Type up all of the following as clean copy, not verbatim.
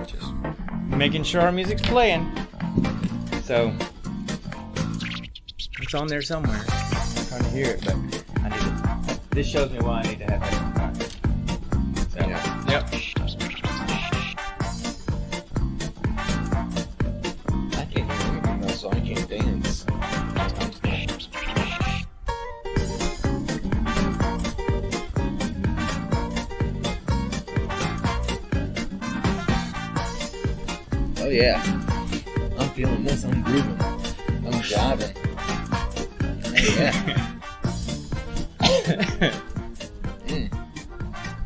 Just making sure our music's playing. So it's on there somewhere. I'm trying to hear it, but I need to. This shows me why I need to have it. So, yeah. Yep. I can't hear anything though, so I can't dance. Oh yeah, I'm feeling this. I'm grooving. I'm jiving. Oh yeah.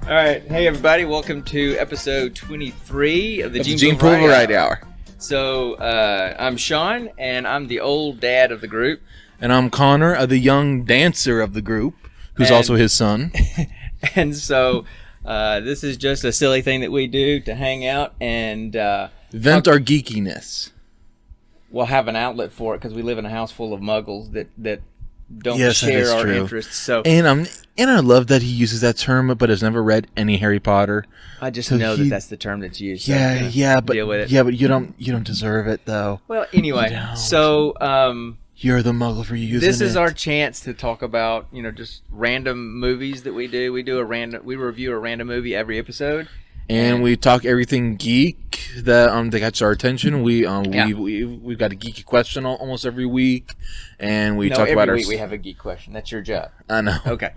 All right, hey everybody, welcome to episode 23 of the Gene Pool Variety Hour. So I'm Sean, and I'm the old dad of the group. And I'm Connor, the young dancer of the group, who's also his son. And so this is just a silly thing that we do to hang out and vent our geekiness. We'll have an outlet for it because we live in a house full of muggles that don't share that is our true. interests. So and I love that he uses that term, but has never read any Harry Potter. I just know that's the term that's used. But deal with it. Yeah, but you don't deserve it though. Well, anyway, so you're the muggle for using this is it. our chance to talk about just random movies that we do. We review a random movie every episode. And we talk everything geek that catches our attention. We've got a geeky question almost every week, and we talk about every week we have a geek question. That's your job. I know. Okay.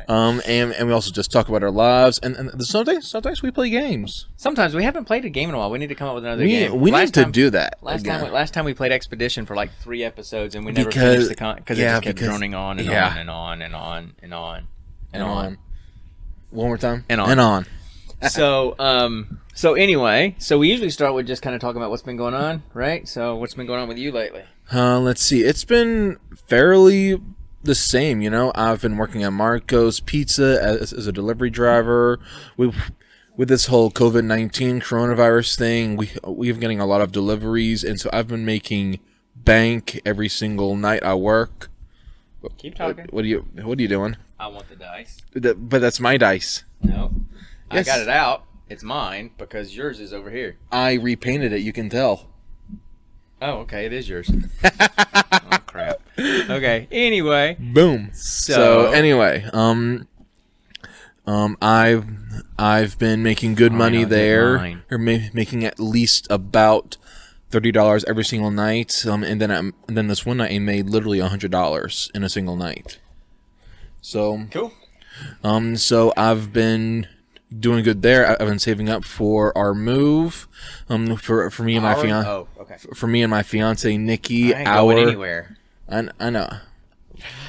Right. And we also just talk about our lives, and sometimes we play games. Sometimes we haven't played a game in a while. We need to come up with another game. We need to do that. Last time we played Expedition for like 3 episodes, and we never finished the because it just kept droning on and on and on and on and on and on. One more time. And on. So anyway, we usually start with just kind of talking about what's been going on, right? So what's been going on with you lately? Let's see. It's been fairly the same, I've been working at Marco's Pizza as a delivery driver. With this whole COVID-19 coronavirus thing, we've been getting a lot of deliveries, and so I've been making bank every single night I work. Keep talking. What are you doing? I want the dice. But that's my dice. No. Yes. I got it out. It's mine because yours is over here. I repainted it, you can tell. Oh, okay, it is yours. Oh, crap. Okay, anyway. Boom. So anyway, I've been making good money there. Or making at least about $30 every single night. And then this one night I made literally $100 in a single night. So cool. So I've been doing good there. I've been saving up for our move. For me and my fiance. Oh, okay. For me and my fiance Nikki. I ain't going anywhere. I know.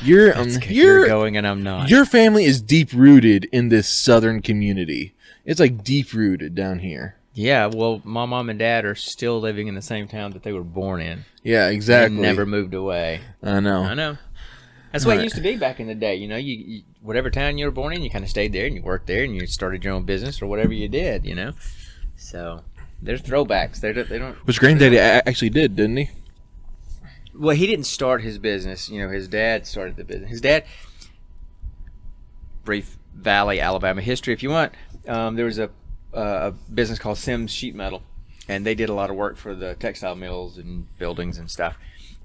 You're going and I'm not. Your family is deep rooted in this southern community. It's like deep rooted down here. Yeah, well, my mom and dad are still living in the same town that they were born in. Yeah, exactly. They never moved away. I know. That's what it used to be back in the day. You whatever town you were born in, you kind of stayed there and you worked there and you started your own business or whatever you did. So there's throwbacks. They don't. Which granddaddy actually did, didn't he? Well, he didn't start his business. His dad started the business. His dad. Brief Valley, Alabama history, if you want. There was a business called Sims Sheet Metal, and they did a lot of work for the textile mills and buildings and stuff.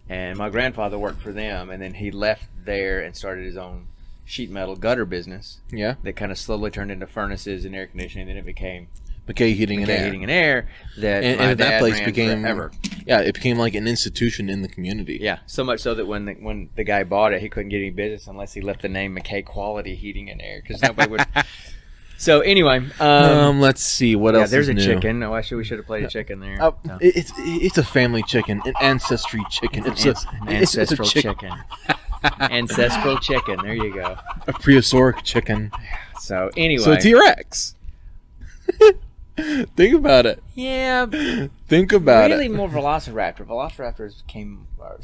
And my grandfather worked for them, and then he left there and started his own sheet metal gutter business. Yeah. That kind of slowly turned into furnaces and air conditioning, and then it became McKay Heating and Air. And that place became forever. Yeah, it became like an institution in the community. Yeah, so much so that when the guy bought it, he couldn't get any business unless he left the name McKay Quality Heating and Air because nobody would. So anyway, let's see what else. There's is a new. chicken. Oh, actually, we should have played a chicken there. No. It's a family chicken, an ancestry chicken. It's an ancestral chicken. Ancestral chicken. There you go. A prehistoric chicken. So anyway, so T-Rex. Think about it. Yeah. Think about really it. Really more Velociraptor. Velociraptors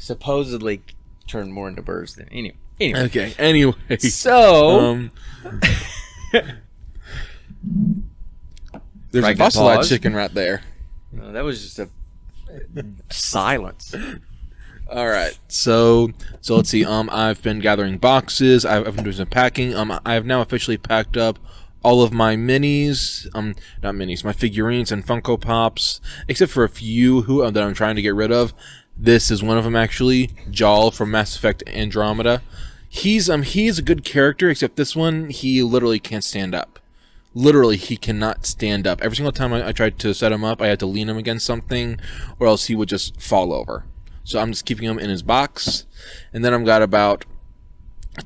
supposedly turned more into birds than anyway. Okay. Anyway. So. There's a fossilized chicken right there. No, that was just a silence. All right, so let's see. I've been gathering boxes. I've been doing some packing. I have now officially packed up all of my minis. Not minis, my figurines and Funko Pops, except for a few that I'm trying to get rid of. This is one of them actually. Jaal from Mass Effect Andromeda. He's a good character, except this one he literally can't stand up. Literally, he cannot stand up. Every single time I tried to set him up, I had to lean him against something, or else he would just fall over. So I'm just keeping him in his box. And then I've got about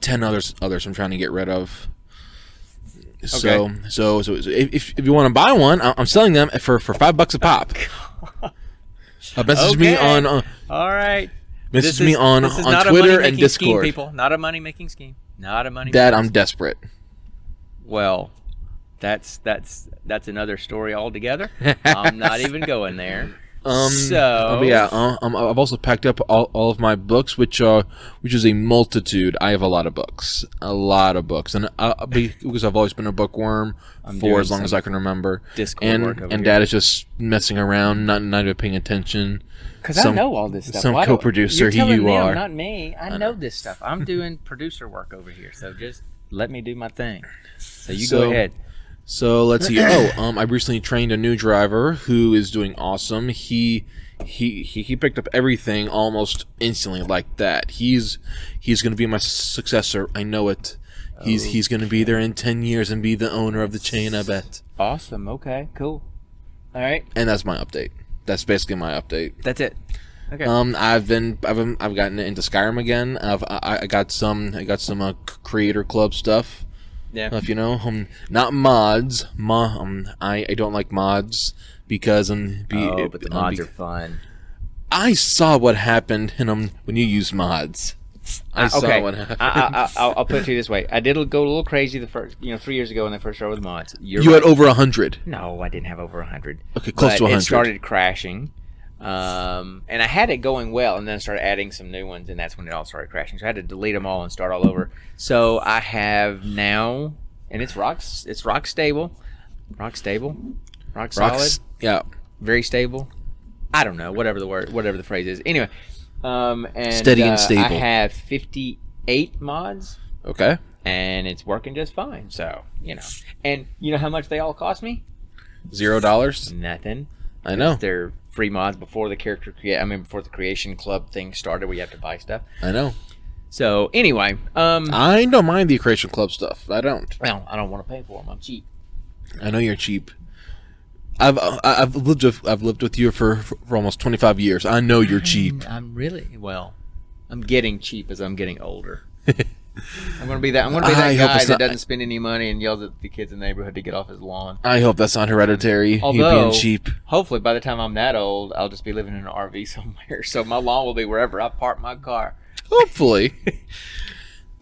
10 others I'm trying to get rid of. So if you want to buy one, I'm selling them for $5 a pop. Message me on all right. Message me on Twitter and Discord. Scheme, people. Not a money making scheme. Not a money. Dad, I'm desperate. Well, that's another story altogether. I'm not even going there. I've also packed up all of my books, which is a multitude. I have a lot of books, and because I've always been a bookworm for as long as I can remember. And Dad is just messing around, not even paying attention. Because I know all this stuff. Some co-producer you are. Not me. I know this stuff. I'm doing producer work over here, so just let me do my thing. So go ahead. So let's see. I recently trained a new driver who is doing awesome. He picked up everything almost instantly like that. He's going to be my successor. I know it. He's going to be there in 10 years and be the owner of the chain. I bet. Awesome. Okay. Cool. All right. And that's my update. That's basically my update. That's it. Okay. I've gotten into Skyrim again. I got some Creator Club stuff. Yeah. If you know, not mods. I don't like mods because but the mods are fun. I saw what happened when you use mods. I saw what happened. I'll put it to you this way: I did go a little crazy the first, 3 years ago when they first started with mods. You had over 100. No, I didn't have over 100. Okay, close to 100. It started crashing. And I had it going well, and then I started adding some new ones, and that's when it all started crashing. So I had to delete them all and start all over. So I have now, and it's rock stable, rock solid, yeah, very stable. I don't know, whatever the phrase is. Anyway, and steady and stable. I have 58 mods. Okay, and it's working just fine. So and you know how much they all cost me? $0. Nothing. I know. They're free mods before the before the creation club thing started, where you have to buy stuff. I know. So anyway, I don't mind the creation club stuff. I don't. Well, I don't want to pay for them. I'm cheap. I know you're cheap. I've lived with you for almost 25 years. I know you're cheap. I'm getting cheap as I'm getting older. I'm gonna be that guy that doesn't spend any money and yells at the kids in the neighborhood to get off his lawn. I hope that's not hereditary. Although, you being cheap. Hopefully, by the time I'm that old, I'll just be living in an RV somewhere, so my lawn will be wherever I park my car. Hopefully.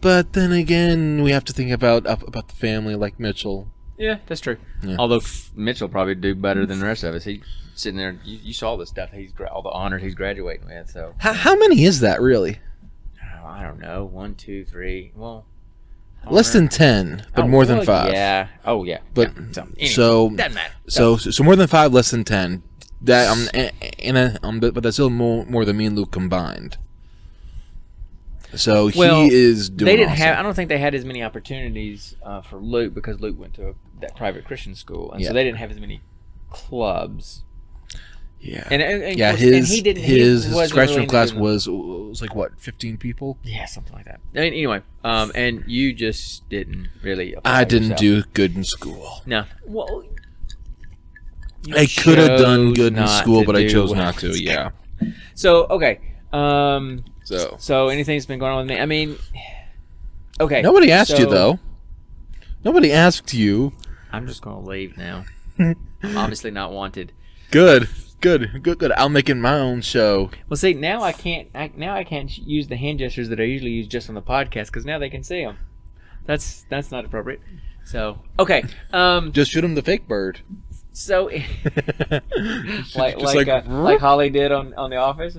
But then again, we have to think about the family, like Mitchell. Yeah, that's true. Yeah. Although Mitchell probably do better than the rest of us. He's sitting there. You saw the stuff. All the honors he's graduating with. So how many is that really? I don't know. 1, 2, 3. Well, less than 10, but more than 5. Yeah. Oh yeah. But yeah. Anyway, so doesn't matter. So more than 5, less than 10. That but that's still more than me and Luke combined. So he is doing. They didn't awesome. have. I don't think they had as many opportunities for Luke because Luke went to that private Christian school, and so they didn't have as many clubs. Yeah, and his freshman class was like what, 15 people? Yeah, something like that. Anyway, and you just didn't really. I didn't do good in school. No, well, I could have done good in school, but I chose not to. Yeah. So okay. So anything's been going on with me? I mean, okay. Nobody asked you though. Nobody asked you. I'm just gonna leave now. I'm obviously not wanted. Good. I'll make it my own show. Well, see, now I can't use the hand gestures that I usually use just on the podcast because now they can see them. That's not appropriate. So okay. Just shoot him the fake bird. So, like Holly did on The Office.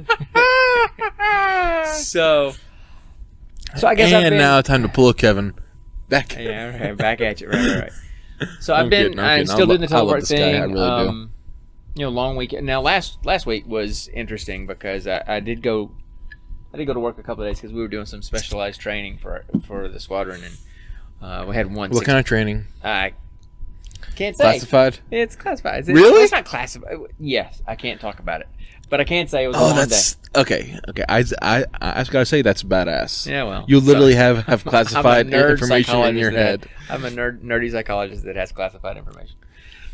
so I guess. And now time to pull a Kevin back. Yeah, right, back at you. Right. So I'm still doing the teleport thing. I really do. Long weekend. Now last week was interesting because I did go I did go to work a couple of days because we were doing some specialized training for the squadron, and we had one. What kind of training? I can't say. Classified? It's classified. Really? It's not classified. Yes, I can't talk about it, but I can't say it was. Oh, a long that's day. okay. Okay, I just gotta say that's badass. Yeah, well, you literally have classified I'm a nerd information in your psychologist head. I'm a nerdy psychologist that has classified information.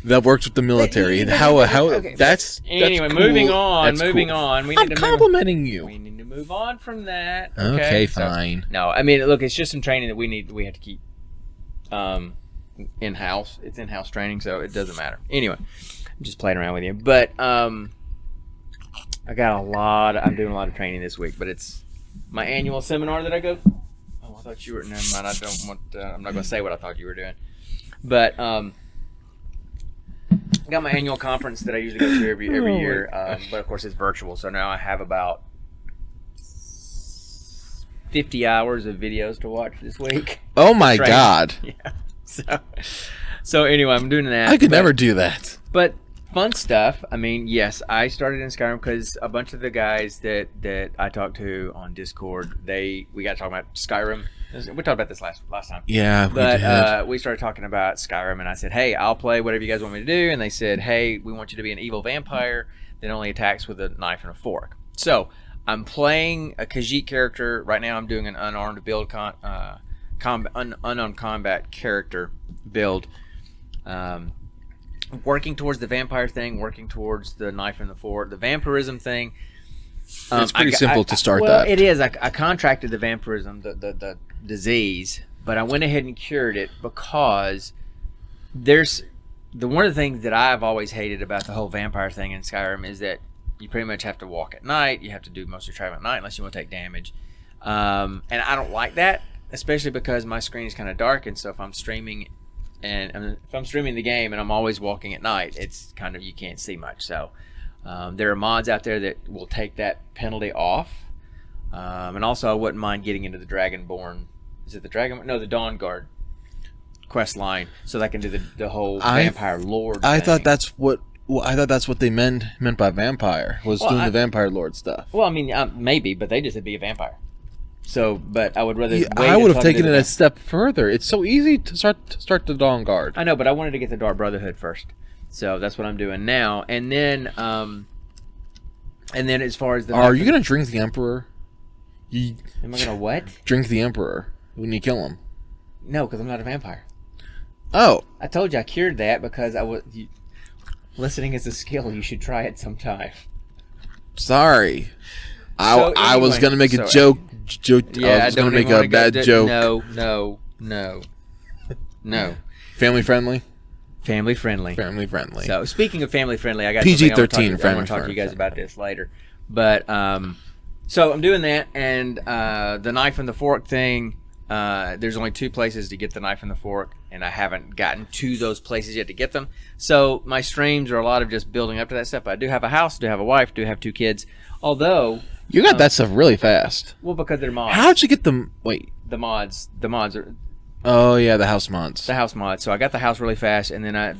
That works with the military. And how Okay, that's anyway. cool. Moving on. That's Moving cool. on. We I'm need to complimenting you. We need to move on from that. Okay, So, fine. no, I mean, look, it's just some training that we have to keep in house. It's in house training, so it doesn't matter. Anyway, I'm just playing around with you, but I'm doing a lot of training this week, but it's my annual seminar that I go. Oh, I thought you were. Never mind. I don't want. I'm not going to say what I thought you were doing, but I got my annual conference that I usually go to every year, but of course it's virtual. So now I have about 50 hours of videos to watch this week. Oh my god! Yeah. So anyway, I'm doing that. I could never do that. But fun stuff. I mean, yes, I started in Skyrim because a bunch of the guys that I talked to on Discord, we got talking about Skyrim. We talked about this last time. Yeah, but we started talking about Skyrim, and I said, "Hey, I'll play whatever you guys want me to do." And they said, "Hey, we want you to be an evil vampire that only attacks with a knife and a fork." So I'm playing a Khajiit character right now. I'm doing an unarmed build, unarmed combat character build. Working towards the vampire thing, working towards the knife and the fork, the vampirism thing. It's pretty simple to start well, that. It is. I contracted the vampirism, the disease, but I went ahead and cured it because one of the things that I've always hated about the whole vampire thing in Skyrim is that you pretty much have to walk at night. You have to do most of your traveling at night unless you want to take damage. And I don't like that, especially because my screen is kind of dark, and so if I'm streaming the game and I'm always walking at night, it's kind of, you can't see much. So there are mods out there that will take that penalty off. And also, I wouldn't mind getting into the Dragonborn. Is it the Dragon? No, the Dawn Guard quest line, so that I can do the whole vampire lord. I thing. thought that's what. Well, I thought that's what they meant by vampire was doing the vampire lord stuff. Well, I mean, maybe, but they just said be a vampire. So, but I would rather. Yeah, I would have taken it a step further. It's so easy to start the Dawn Guard. I know, but I wanted to get the Dark Brotherhood first, so that's what I'm doing now. And then as far as are you gonna drink the Emperor? Am I gonna what? Drink the Emperor when you kill him? No, because I'm not a vampire. Oh, I told you I cured that because listening is a skill. You should try it sometime. Sorry, So I was gonna make a joke. Yeah, I was gonna make a bad joke. No. Family friendly. Family friendly. Family friendly. So speaking of family friendly, I got PG-13 I want to talk to you guys about this later. But so I'm doing that, and the knife and the fork thing. There's only 2 places to get the knife and the fork, and I haven't gotten to those places yet to get them. So my streams are a lot of just building up to that stuff. I do have a house, do have a wife, do have 2 kids. Although you got that stuff really fast. Well, because they're mods. How'd you get them? Wait, the mods are. Oh yeah, the house mods. The house mods. So I got the house really fast, and then I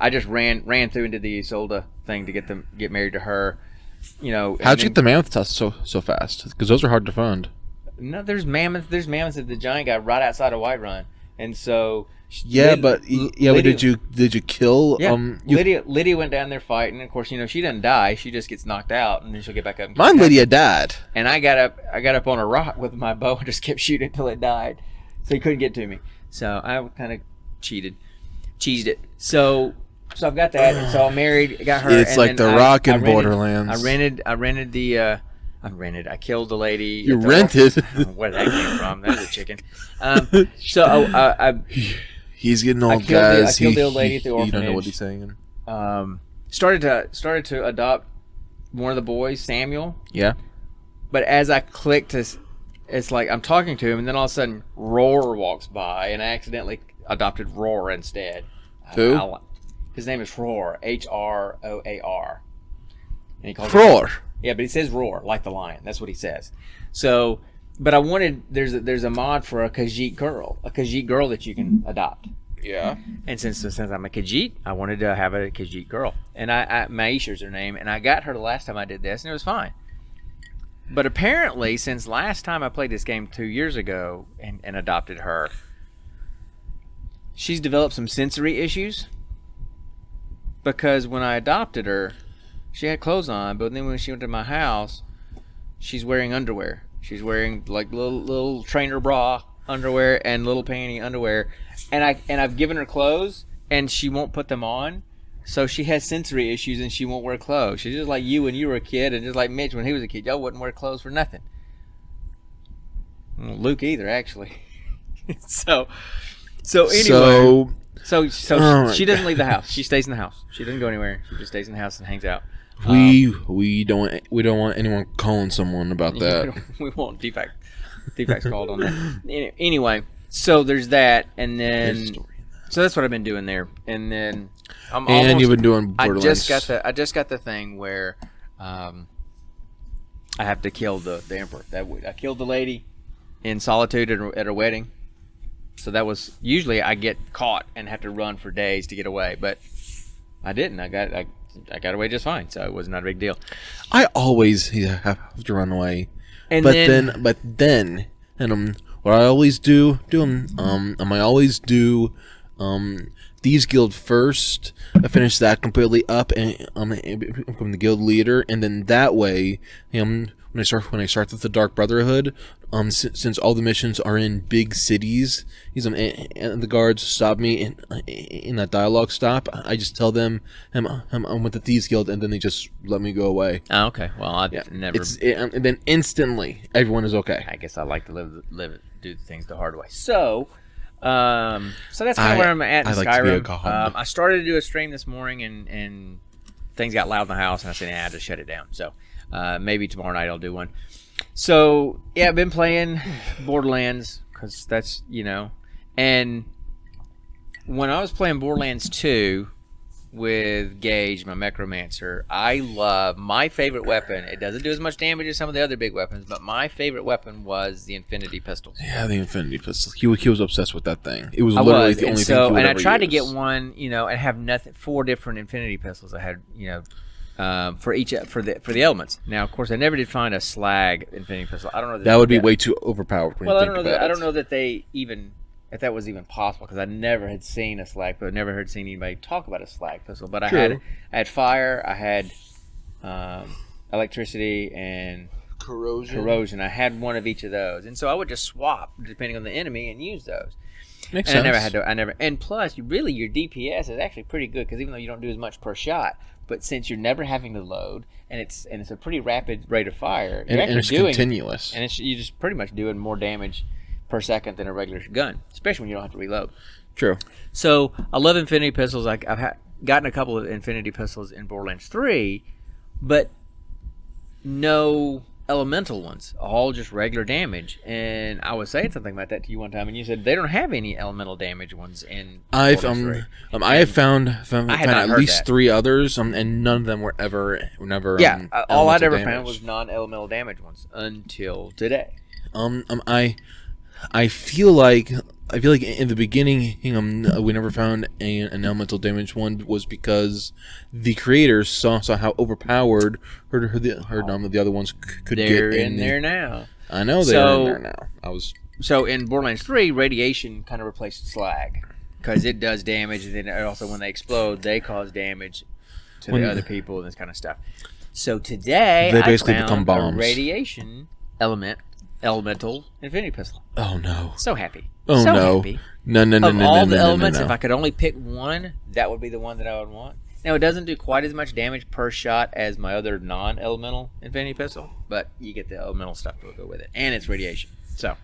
just ran through and did the Isolde thing to get married to her. You know. How'd you get the mammoth tusks so fast? Because those are hard to find. No, there's mammoths at the giant guy right outside of Whiterun, and so but did you kill? Yeah, Lydia went down there fighting. And of course, she doesn't die; she just gets knocked out, and then she'll get back up. Mine, Lydia died, and I got up on a rock with my bow and just kept shooting until it died, so he couldn't get to me. So I kind of cheesed it. So I've got that, and so I'm married. I got her. It's like the rock in Borderlands. I killed the lady. You rented? Where that came from? That was a chicken. So he's getting old, guys. I killed the old lady at the orphanage. You don't know what he's saying. Started to adopt one of the boys, Samuel. Yeah. But as I clicked, it's like I'm talking to him, and then all of a sudden, Roar walks by, and I accidentally adopted Roar instead. Who? His name is Roar, Hroar, and he calls Roar. Yeah, but he says Roar, like the lion. That's what he says. So, but there's a mod for a Khajiit girl that you can adopt. Yeah. And since I'm a Khajiit, I wanted to have a Khajiit girl, and I Maisha's her name, and I got her the last time I did this, and it was fine. But apparently, since last time I played this game 2 years ago and adopted her, she's developed some sensory issues. Because when I adopted her, she had clothes on, but then when she went to my house, she's wearing underwear. She's wearing like little trainer bra underwear and little panty underwear, and I've given her clothes and she won't put them on. So she has sensory issues and she won't wear clothes. She's just like you when you were a kid, and just like Mitch when he was a kid. Y'all wouldn't wear clothes for nothing. Well, Luke either, actually. So anyway. So she doesn't leave the house. She stays in the house. She doesn't go anywhere. She just stays in the house and hangs out. We don't want anyone calling someone about that. We won't defects called on that. Anyway, so there's that, and then so that's what I've been doing there, and then you've been doing Borderlands. I just got the thing where I have to kill the emperor. I killed the lady in solitude at her wedding. So that was usually I get caught and have to run for days to get away, but I didn't. I got away just fine, so it was not a big deal. I always have to run away, but then, what I always do, I always do Thieves Guild first. I finish that completely up and become the guild leader, and then that way, when I start with the Dark Brotherhood, since all the missions are in big cities, and the guards stop me in that dialogue stop, I just tell them I'm with the Thieves Guild, and then they just let me go away. Oh, okay. Well, I've never. And then instantly, everyone is okay. I guess I like to do things the hard way. So that's kind of where I'm at in Skyrim. I started to do a stream this morning, and things got loud in the house, and I said, I just shut it down. So maybe tomorrow night I'll do one. So yeah, I've been playing Borderlands because that's and when I was playing Borderlands 2 with Gage, my Necromancer, I love my favorite weapon. It doesn't do as much damage as some of the other big weapons, but my favorite weapon was the Infinity Pistol. Yeah, the Infinity Pistol. He was obsessed with that thing. It was literally the only thing he would ever I tried to use. get one, and have 4 different Infinity Pistols. I had, for the elements. Now, of course, I never did find a slag Infinity Pistol. I don't know that would be way too overpowered. I don't know that they even. If that was even possible, because I never had seen a slag, but I never heard seen anybody talk about a slag pistol. But I had fire, I had electricity, and corrosion. I had one of each of those, and so I would just swap depending on the enemy and use those. Makes sense. And plus, your DPS is actually pretty good because even though you don't do as much per shot, but since you're never having to load, and it's a pretty rapid rate of fire, and it's continuous, and you're just pretty much doing more damage per second than a regular gun, especially when you don't have to reload. True. So I love Infinity Pistols. I've gotten a couple of Infinity Pistols in Borderlands 3, but no elemental ones, all just regular damage. And I was saying something about that to you one time, and you said they don't have any elemental damage ones in Borderlands 3. I have found at least 3 others, and none of them were never. Yeah, all I'd ever found was non-elemental damage ones until today. I feel like in the beginning, we never found an elemental damage one was because the creators saw how overpowered the other ones could get. They're in there now. I know they're in there now. So in Borderlands 3, radiation kind of replaced slag because it does damage, and then also when they explode, they cause damage to the other people and this kind of stuff. So today, they basically become bombs. A radiation elemental Infinity Pistol. Oh no! So happy. Oh so no! Happy. No! Of all the elements, if I could only pick one, that would be the one that I would want. Now it doesn't do quite as much damage per shot as my other non-elemental Infinity Pistol, but you get the elemental stuff to go with it, and it's radiation. So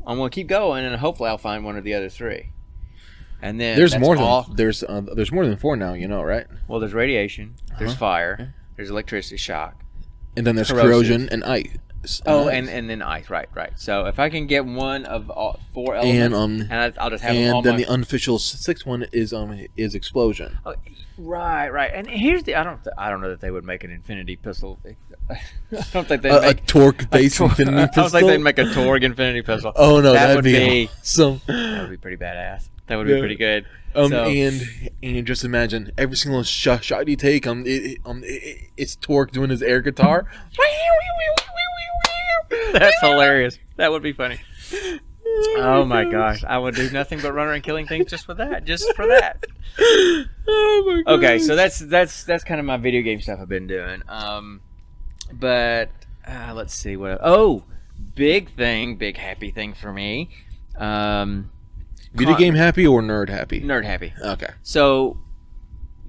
I'm going to keep going, and hopefully I'll find one of the other 3. And then there's more than 4 now. You know, right? Well, there's radiation, there's fire, there's electricity shock, and then there's corrosion and ice. And then ice, right. So if I can get one of all 4 elements, and I'll just have them all. And then the unofficial 6th one is explosion. Oh, right. And here's the I don't know that they would make an Infinity Pistol. I don't think they'd make a torque-based Infinity Pistol. I don't think they'd make a Torgue Infinity Pistol. Oh no, that'd be awesome. That would be pretty badass. That would be pretty good. And just imagine every single shot you take, it's Torque doing his air guitar. That's hilarious. That would be funny. Oh my gosh, I would do nothing but run around killing things just for that. Oh my god. Okay, so that's kind of my video game stuff I've been doing. But let's see what. Oh, big happy thing for me. Video game happy or nerd happy? Nerd happy. Okay. So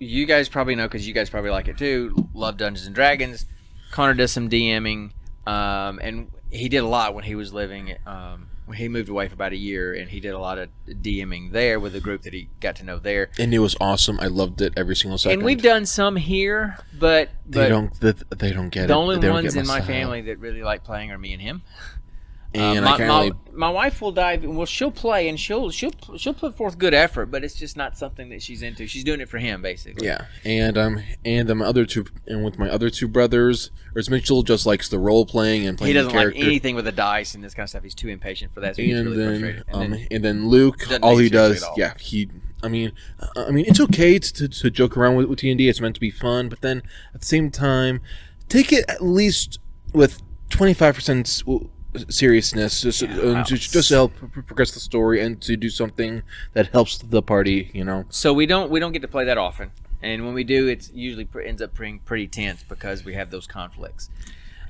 you guys probably know, because you guys probably like it too. Love Dungeons and Dragons. Connor does some DMing, and he did a lot when he was living. When he moved away for about a year, and he did a lot of DMing there with a group that he got to know there. And it was awesome. I loved it every single second. And we've done some here, but they don't get it. The only ones in my family that really like playing are me and him. And my wife will dive. Well, she'll play and she'll put forth good effort, but it's just not something that she's into. She's doing it for him, basically. Yeah, and my other two, and with my other two brothers, or Mitchell just likes the role playing and playing. He doesn't the character. like anything with the dice and this kind of stuff. He's too impatient for that. So he's really frustrated. And then Luke, all he does, yeah, he. I mean, it's okay to joke around with D&D. It's meant to be fun, but then at the same time, take it at least with 25% seriousness, just to help progress the story and to do something that helps the party. So we don't get to play that often, and when we do, it usually ends up being pretty tense because we have those conflicts.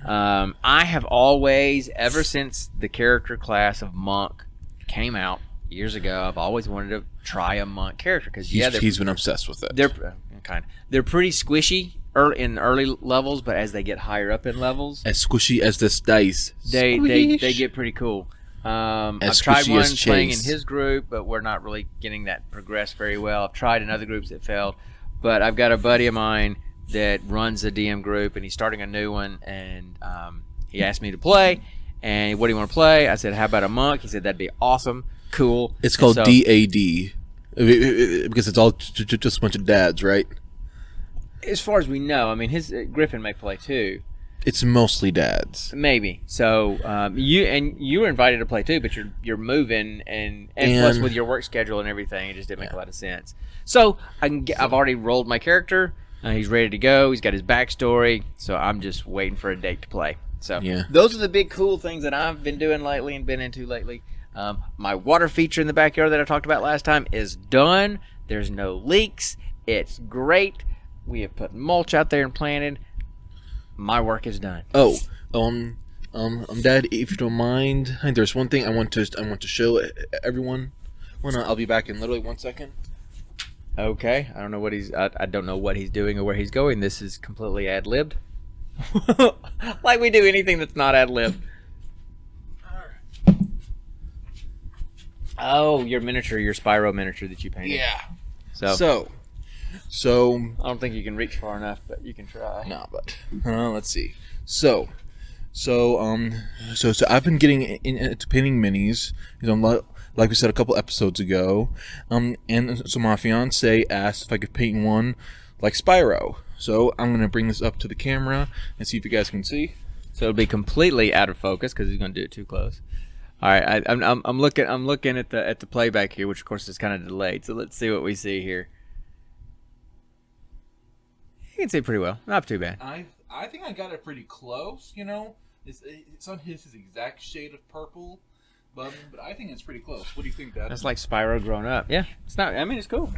I have always, ever since the character class of monk came out years ago, I've always wanted to try a monk character because he's been obsessed with it. They're pretty squishy in early levels, but as they get higher up in levels, as squishy as this dice, they get pretty cool. I've tried one playing in his group, but we're not really getting that progress very well. I've tried in other groups that failed, but I've got a buddy of mine that runs a DM group, and he's starting a new one, and he asked me to play. And what do you want to play? I said, how about a monk? He said, that'd be awesome, cool. It's called DAD because it's all just a bunch of dads, right? As far as we know, I mean, his Griffin may play too. It's mostly dads, maybe. So you were invited to play too, but you're moving and plus with your work schedule and everything, it just didn't make a lot of sense. So I've already rolled my character. He's ready to go. He's got his backstory. So I'm just waiting for a date to play. So those are the big cool things that I've been doing lately and been into lately. My water feature in the backyard that I talked about last time is done. There's no leaks. It's great. We have put mulch out there and planted. My work is done. Dad, if you don't mind, there's one thing I want to show everyone. I'll be back in literally 1 second. Okay, I don't know what I don't know what he's doing or where he's going. This is completely ad-libbed. Like we do anything that's not ad-libbed. Alright. Oh, your Spyro miniature that you painted. Yeah. So I don't think you can reach far enough, but you can try. No, but let's see. So I've been getting into painting minis. Like we said a couple episodes ago, and so my fiance asked if I could paint one like Spyro. So I'm gonna bring this up to the camera and see if you guys can see. So it'll be completely out of focus because he's gonna do it too close. All right, I'm looking at the playback here, which of course is kind of delayed. So let's see what we see here. You can see pretty well, not too bad. I think I got it pretty close. It's on his exact shade of purple. But I think it's pretty close. What do you think, Dad? That's like Spyro grown up. Yeah, it's not. I mean, it's cool.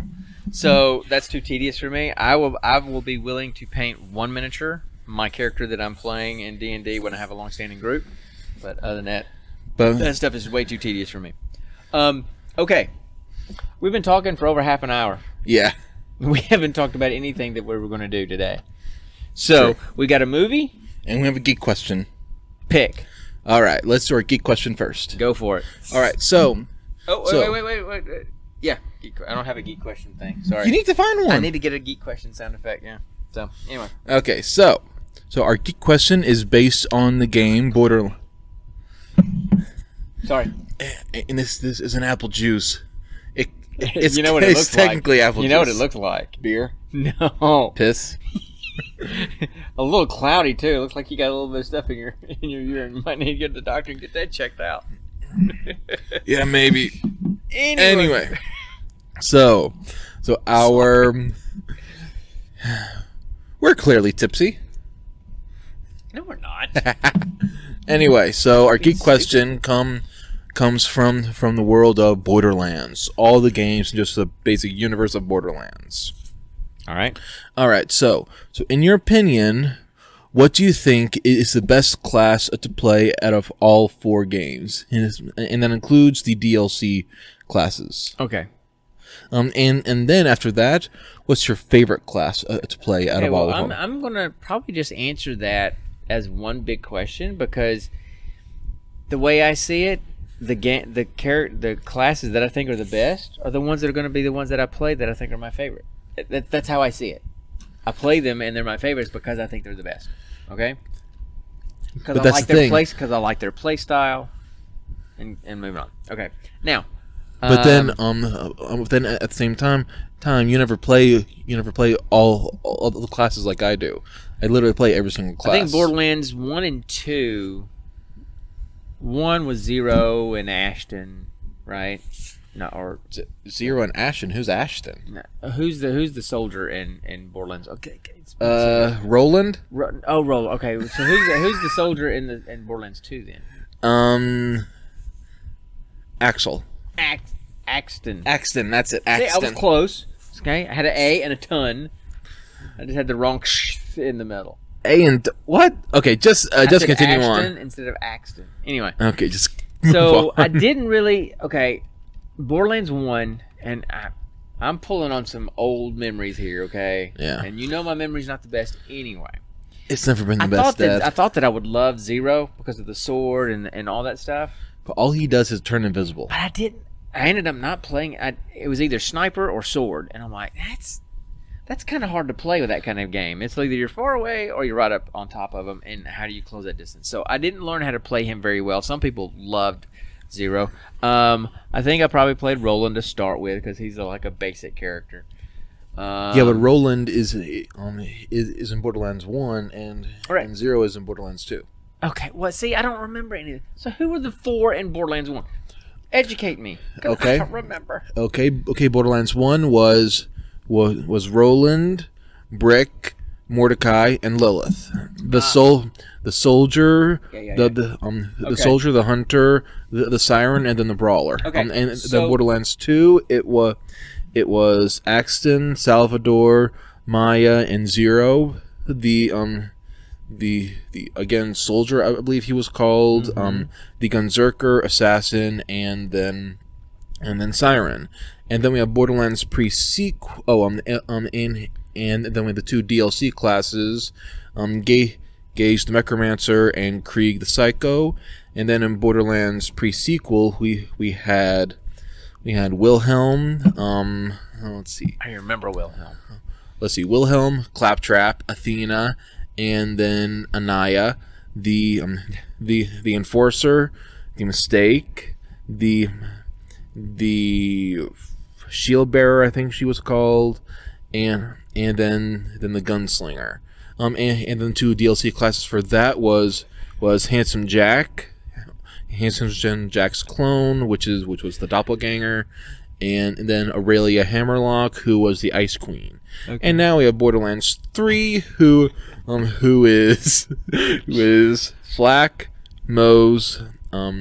So that's too tedious for me. I will be willing to paint one miniature, my character that I'm playing in D&D when I have a long-standing group. But other than that, that stuff is way too tedious for me. Okay, we've been talking for over half an hour. Yeah, we haven't talked about anything that we were going to do today. So we got a movie, and we have a geek question. Pick. All right, let's do our geek question first. Go for it. All right, so... Wait. Yeah, I don't have a geek question thing. Sorry. You need to find one. I need to get a geek question sound effect, yeah. So, anyway. Okay, so our geek question is based on the game Borderlands. Sorry. And this is an apple juice. It's, you know what it looks technically like. Apple juice. You know what it looks like. Beer? No. Piss? A little cloudy too. It looks like you got a little bit of stuff in your urine. You might need to get to the doctor and get that checked out. Yeah, maybe. Anyway. So we're clearly tipsy. No, we're not. Anyway, so our geek question comes from the world of Borderlands. All the games, just the basic universe of Borderlands. All right. So in your opinion, what do you think is the best class to play out of all 4 games? And that includes the DLC classes. Okay. And then after that, what's your favorite class to play out of all of them? I'm gonna probably just answer that as one big question, because the way I see it, the classes that I think are the best are the ones that are going to be the ones that I play that I think are my favorite. That's how I see it. I play them and they're my favorites because I think they're the best. Okay. Because I like their place. Because I like their play style. And moving on. Okay. Now. But then at the same time, you never play all the classes like I do. I literally play every single class. I think Borderlands 1 and 2. 1 was Zero and Ashton, right? No, or Zero and Ashton. Who's Ashton? No, who's the soldier in Borderlands? Okay. Roland. Roland. Okay, so who's the soldier in Borderlands 2 then? Axel. Axton. That's it. Axton. See, I was close. Okay, I had an A and a ton. I just had the wrong in the middle. A and what? Okay, just continue Ashton on instead of Axton. Anyway. Okay, just so I didn't really. Okay, Borderlands 1, and I'm pulling on some old memories here. Okay. Yeah. And you know my memory's not the best anyway. It's never been the best. I thought that I would love Zero because of the sword and all that stuff. But all he does is turn invisible. But I didn't. I ended up not playing. It was either sniper or sword, and I'm like, that's kind of hard to play with that kind of game. It's either you're far away or you're right up on top of them, and how do you close that distance? So I didn't learn how to play him very well. Some people loved Zero. I think I probably played Roland to start with because he's like a basic character. Yeah, but Roland is in Borderlands 1, and Zero is in Borderlands 2. Okay, well, see, I don't remember any. So who were the 4 in Borderlands 1? Educate me. Okay. I don't remember. Okay. Borderlands 1 was Roland, Brick, Mordecai, and Lilith. The soldier, the soldier, the hunter, the siren, and then the brawler. Okay. And then Borderlands 2, it was Axton, Salvador, Maya, and Zero. The again soldier, I believe he was called, the Gunzerker, assassin, and then siren, and then we have Borderlands pre-sequel. And then we have the 2 DLC classes, Gage the Necromancer and Krieg the Psycho, and then in Borderlands pre-sequel we had Wilhelm. Let's see. I remember Wilhelm. Let's see. Wilhelm, Claptrap, Athena, and then Anaya, the Enforcer, the Mistake, the Shield Bearer, I think she was called, and then the Gunslinger. And then 2 DLC classes for that was Handsome Jack, Jack's clone, which was the doppelganger, and then Aurelia Hammerlock, who was the Ice Queen. Okay. And now we have Borderlands 3, who is Flack, Mose, oh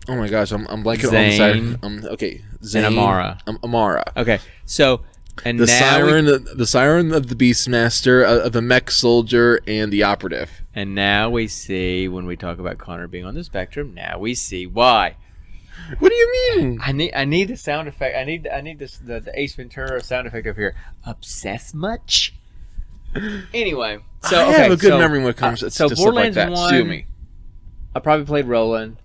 my gosh, I'm blanking on the side. Okay, Zane, and Amara. Amara. Okay, so and the now siren of the Beastmaster, of the mech soldier, and the operative. And now we see, when we talk about Connor being on the spectrum, now we see why. What do you mean? I need a sound effect. I need the Ace Ventura sound effect up here. Obsess much? Anyway, so I have a good memory when it comes to stuff like that. 1, Sue me. I probably played Roland.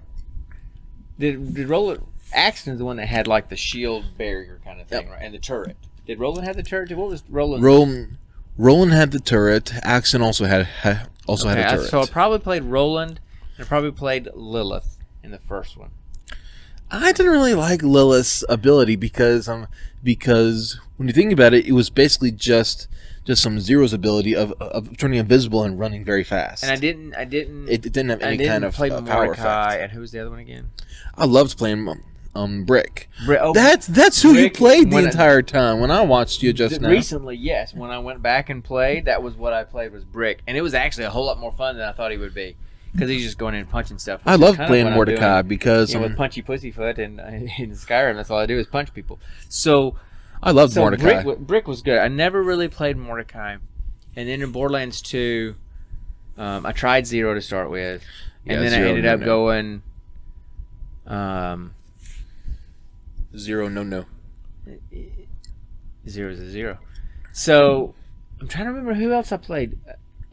Did Roland? Axton's the one that had like the shield barrier kind of thing, right? And the turret. Did Roland have the turret? What was Roland? Roland had the turret. Axton also had a turret. So I probably played Roland, and I probably played Lilith in the first one. I didn't really like Lilith's ability because when you think about it, it was basically just some Zero's ability of turning invisible and running very fast. And I didn't. It didn't have any kind of play power effect. And who was the other one again? I loved playing Brick. Oh, that's who Brick, you played the entire time. When I watched you just now. Recently, yes. When I went back and played, that was what I played, was Brick, and it was actually a whole lot more fun than I thought he would be. because he's just going in and punching stuff. I love playing Mordecai because with Punchy Pussyfoot and in Skyrim, that's all I do is punch people. So I love Mordecai. Brick was good. I never really played Mordecai, and then in Borderlands 2, I tried Zero to start with, and then I ended up going. Zero, no. Zero is a zero. So I'm trying to remember who else I played.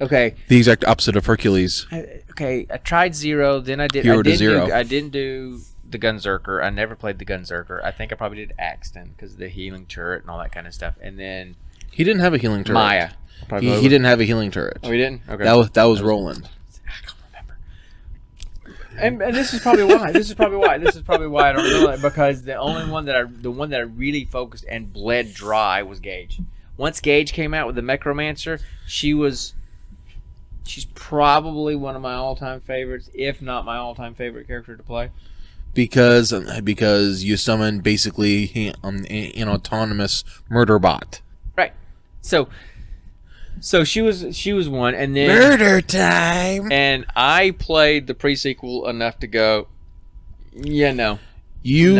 Okay. The exact opposite of Hercules. I tried Zero, then I did. Hero to Zero. I didn't do the Gunzerker. I never played the Gunzerker. I think I probably did Axton because of the healing turret and all that kind of stuff. And then he didn't have a healing turret. Maya. He didn't have a healing turret. Oh, he didn't. Okay. That was Roland. I can't remember. And this is probably why. This is probably why I don't know it, because the one that I really focused and bled dry was Gage. Once Gage came out with the Necromancer, she's probably one of my all-time favorites, if not my all-time favorite character to play. Because you summon basically an autonomous murder bot. Right. So she was one, and then murder time. And I played the pre-sequel enough to go, no. You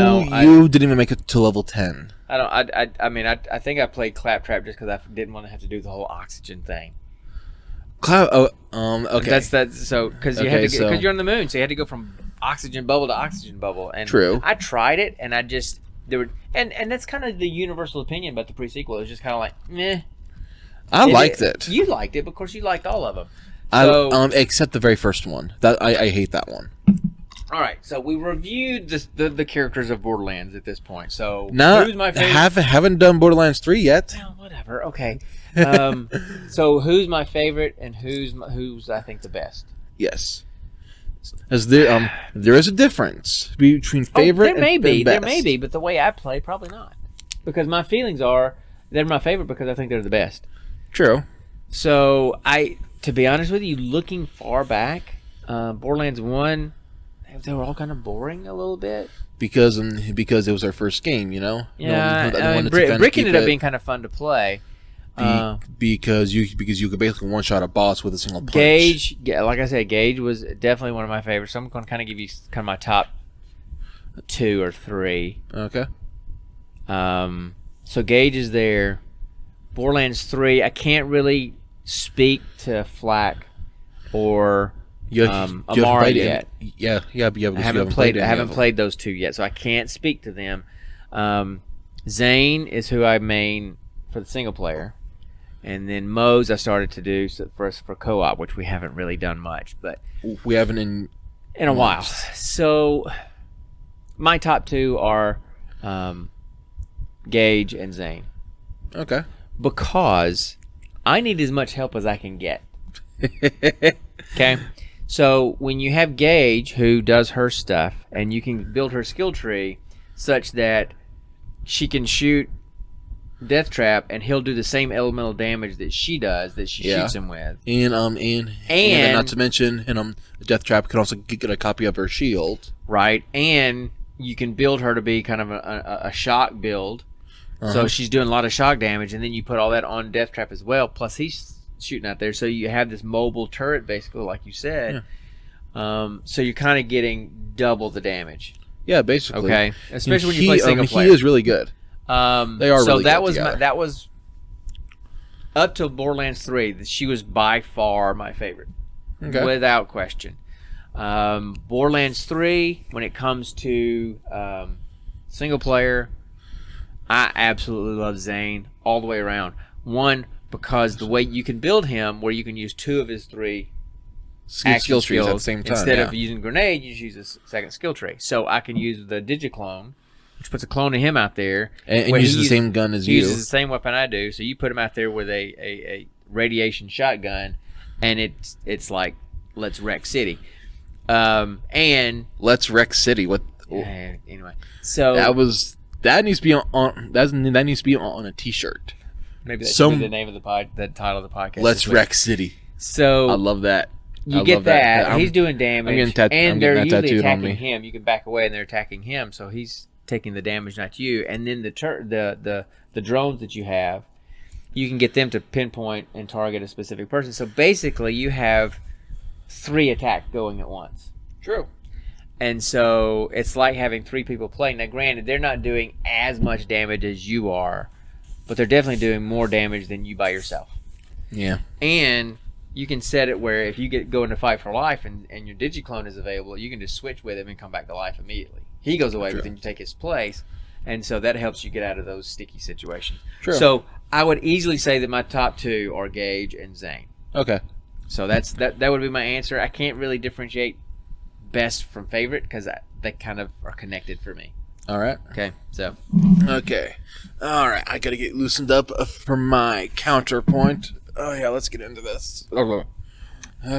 didn't even make it to level 10. I think I played Claptrap just because I didn't want to have to do the whole oxygen thing. Okay. That's so because you're on the moon, so you had to go from oxygen bubble to oxygen bubble. And true. I tried it, and I just and that's kind of the universal opinion about the pre-sequel. It was just kind of like meh. I liked it. You liked it, but of course you liked all of them. Except the very first one. That I hate that one. All right, so we reviewed the characters of Borderlands at this point. So who's my favorite? Haven't done Borderlands 3 yet. Well, whatever. Okay. So who's my favorite and who's I think the best? Yes. As there is a difference between favorite and best. There may be, but the way I play, probably not. Because my feelings are they're my favorite because I think they're the best. True. So to be honest with you, looking far back, Borderlands 1, they were all kind of boring a little bit. Because it was our first game, you know? Yeah, Brick ended up being kind of fun to play. Because you could basically one-shot a boss with a single punch. Gage, like I said, Gage was definitely one of my favorites. So I'm going to kind of give you kind of my top 2 or 3. Okay. So Gage is there. Borderlands 3, I can't really speak to Flak or Amara yet. Yeah. I haven't played those two yet, so I can't speak to them. Zane is who I main for the single player, and then Moe's I started to do for co-op, which we haven't really done much, but we haven't in a while. So my top 2 are Gage and Zane. Okay. Because I need as much help as I can get. Okay? So when you have Gage, who does her stuff, and you can build her skill tree such that she can shoot Death Trap, and he'll do the same elemental damage that she does, that she shoots him with. And not to mention, Death Trap can also get a copy of her shield. Right, and you can build her to be kind of a shock build. So she's doing a lot of shock damage, and then you put all that on Death Trap as well. Plus he's shooting out there, so you have this mobile turret, basically, like you said. Yeah. So you're kind of getting double the damage. Yeah, basically. Okay, especially when you play single player. He is really good. They are really good. So that was up to Borderlands 3. She was by far my favorite, without question. Borderlands 3, when it comes to single player, I absolutely love Zane all the way around. One, because the way you can build him, where you can use 2 of his 3 skill trees at the same time. Instead of using grenade, you just use a second skill tree. So I can use the Digiclone, which puts a clone of him out there. And uses the same gun as you. He uses the same weapon I do. So you put him out there with a radiation shotgun, and it's like, let's wreck city. And let's wreck city. What? Anyway, so that needs to be on a T-shirt. Maybe that should be the name of the title of the podcast. Let's wreck city. So I love that. You get that. He's doing damage, and they're usually attacking him. You can back away, and they're attacking him, so he's taking the damage, not you. And then the drones that you have, you can get them to pinpoint and target a specific person. So basically, you have 3 attacks going at once. True. And so it's like having 3 people playing. Now, granted, they're not doing as much damage as you are, but they're definitely doing more damage than you by yourself. Yeah. And you can set it where if you go into fight for life and your Digiclone is available, you can just switch with him and come back to life immediately. He goes away, but then you take his place. And so that helps you get out of those sticky situations. True. So I would easily say that my top 2 are Gage and Zane. Okay. So that would be my answer. I can't really differentiate best from favorite because they kind of are connected for me. All right. Okay, so. Okay. All right. I got to get loosened up for my counterpoint. Oh, yeah. Let's get into this. Okay.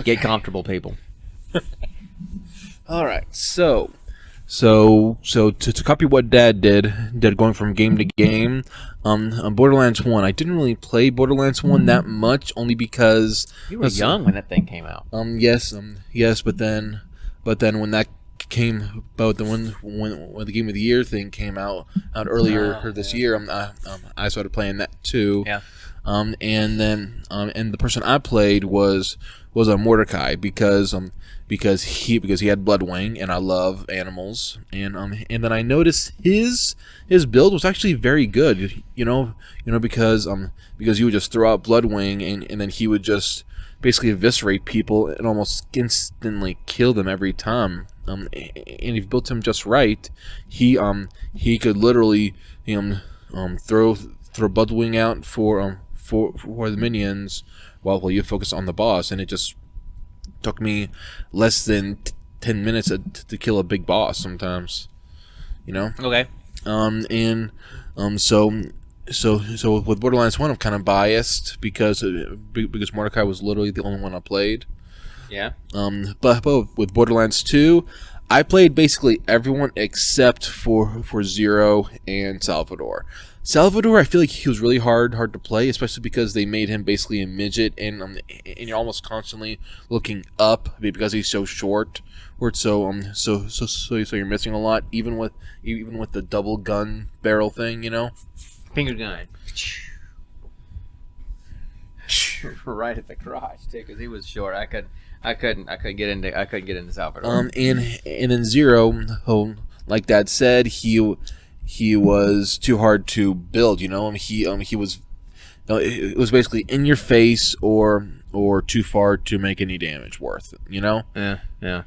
Get comfortable, people. All right. So to copy what Dad did going from game to game, on Borderlands 1, I didn't really play Borderlands 1 that much, only because You were young when that thing came out. Yes, but then when that came about, when the Game of the Year thing came out earlier this year, I started playing that too. Yeah. And the person I played was Mordecai because he had Bloodwing, and I love animals, and then I noticed his build was actually very good, because he would just throw out Bloodwing, and then he would just basically eviscerate people and almost instantly kill them every time. And if you built him just right, he could literally throw Bloodwing out for the minions while you focus on the boss, and it just took me less than 10 minutes to kill a big boss sometimes, Okay. So with Borderlands 1, I'm kind of biased because Mordecai was literally the only one I played. Yeah. But with Borderlands 2, I played basically everyone except for Zero and Salvador. Salvador, I feel like he was really hard to play, especially because they made him basically a midget, and you're almost constantly looking up because he's so short. So you're missing a lot, even with the double gun barrel thing, Finger gun. Right at the crotch too, because he was short. I couldn't get into Salvador. And then Zero, like Dad said, he was too hard to build, he was it was basically in your face or too far to make any damage worth, Yeah.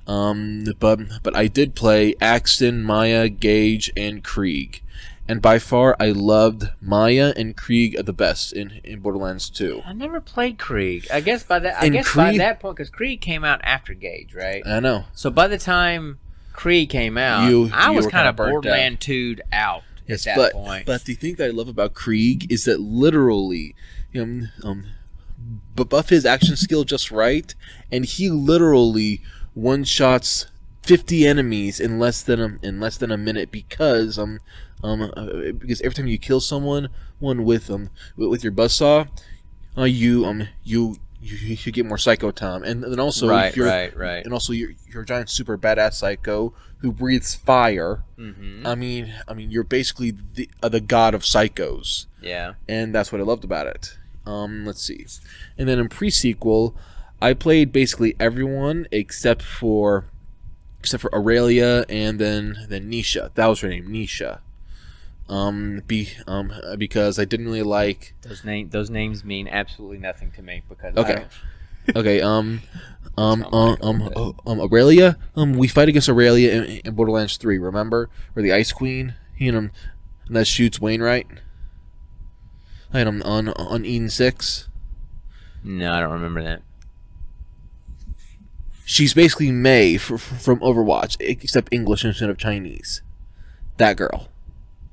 But I did play Axton, Maya, Gage, and Krieg, and by far I loved Maya and Krieg the best in Borderlands 2. I never played Krieg. I guess by that point, because Krieg came out after Gage, right? I know. So by the time Krieg came out, I was kind of Borderlands 2'd out at that point. But the thing that I love about Krieg is that literally, buff his action skill just right, and he literally one-shots 50 enemies in less than a minute because every time you kill someone with your buzzsaw, you get more psycho time, and then also right. And also you're a giant super badass psycho who breathes fire. Mm-hmm. I mean you're basically the god of psychos. Yeah, and that's what I loved about it. Let's see, and then in pre-sequel, I played basically everyone except for Aurelia and then Nisha. That was her name, Nisha. Because I didn't really like those names mean absolutely nothing to me because okay. Aurelia. We fight against Aurelia in Borderlands 3. Remember, or the Ice Queen, and that shoots Wainwright. And on Eden 6. No, I don't remember that. She's basically Mei from Overwatch, except English instead of Chinese. That girl.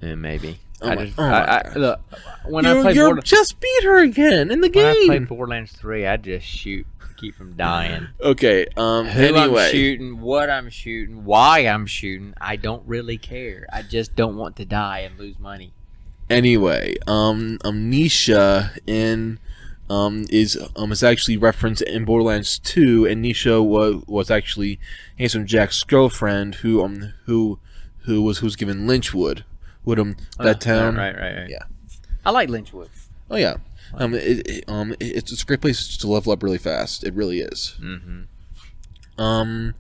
Maybe. Look, when I play just beat her again in the game. When I play Borderlands 3, I just shoot to keep from dying. Okay. Who Anyway, I'm shooting, what I'm shooting, why I'm shooting, I don't really care. I just don't want to die and lose money. Anyway, Nisha is actually referenced in Borderlands 2, and Nisha was actually Handsome Jack's girlfriend who was given Lynchwood. That town. Right. Yeah. I like Lynchwood. Oh yeah. It's a great place to level up really fast. It really is. Mm-hmm. And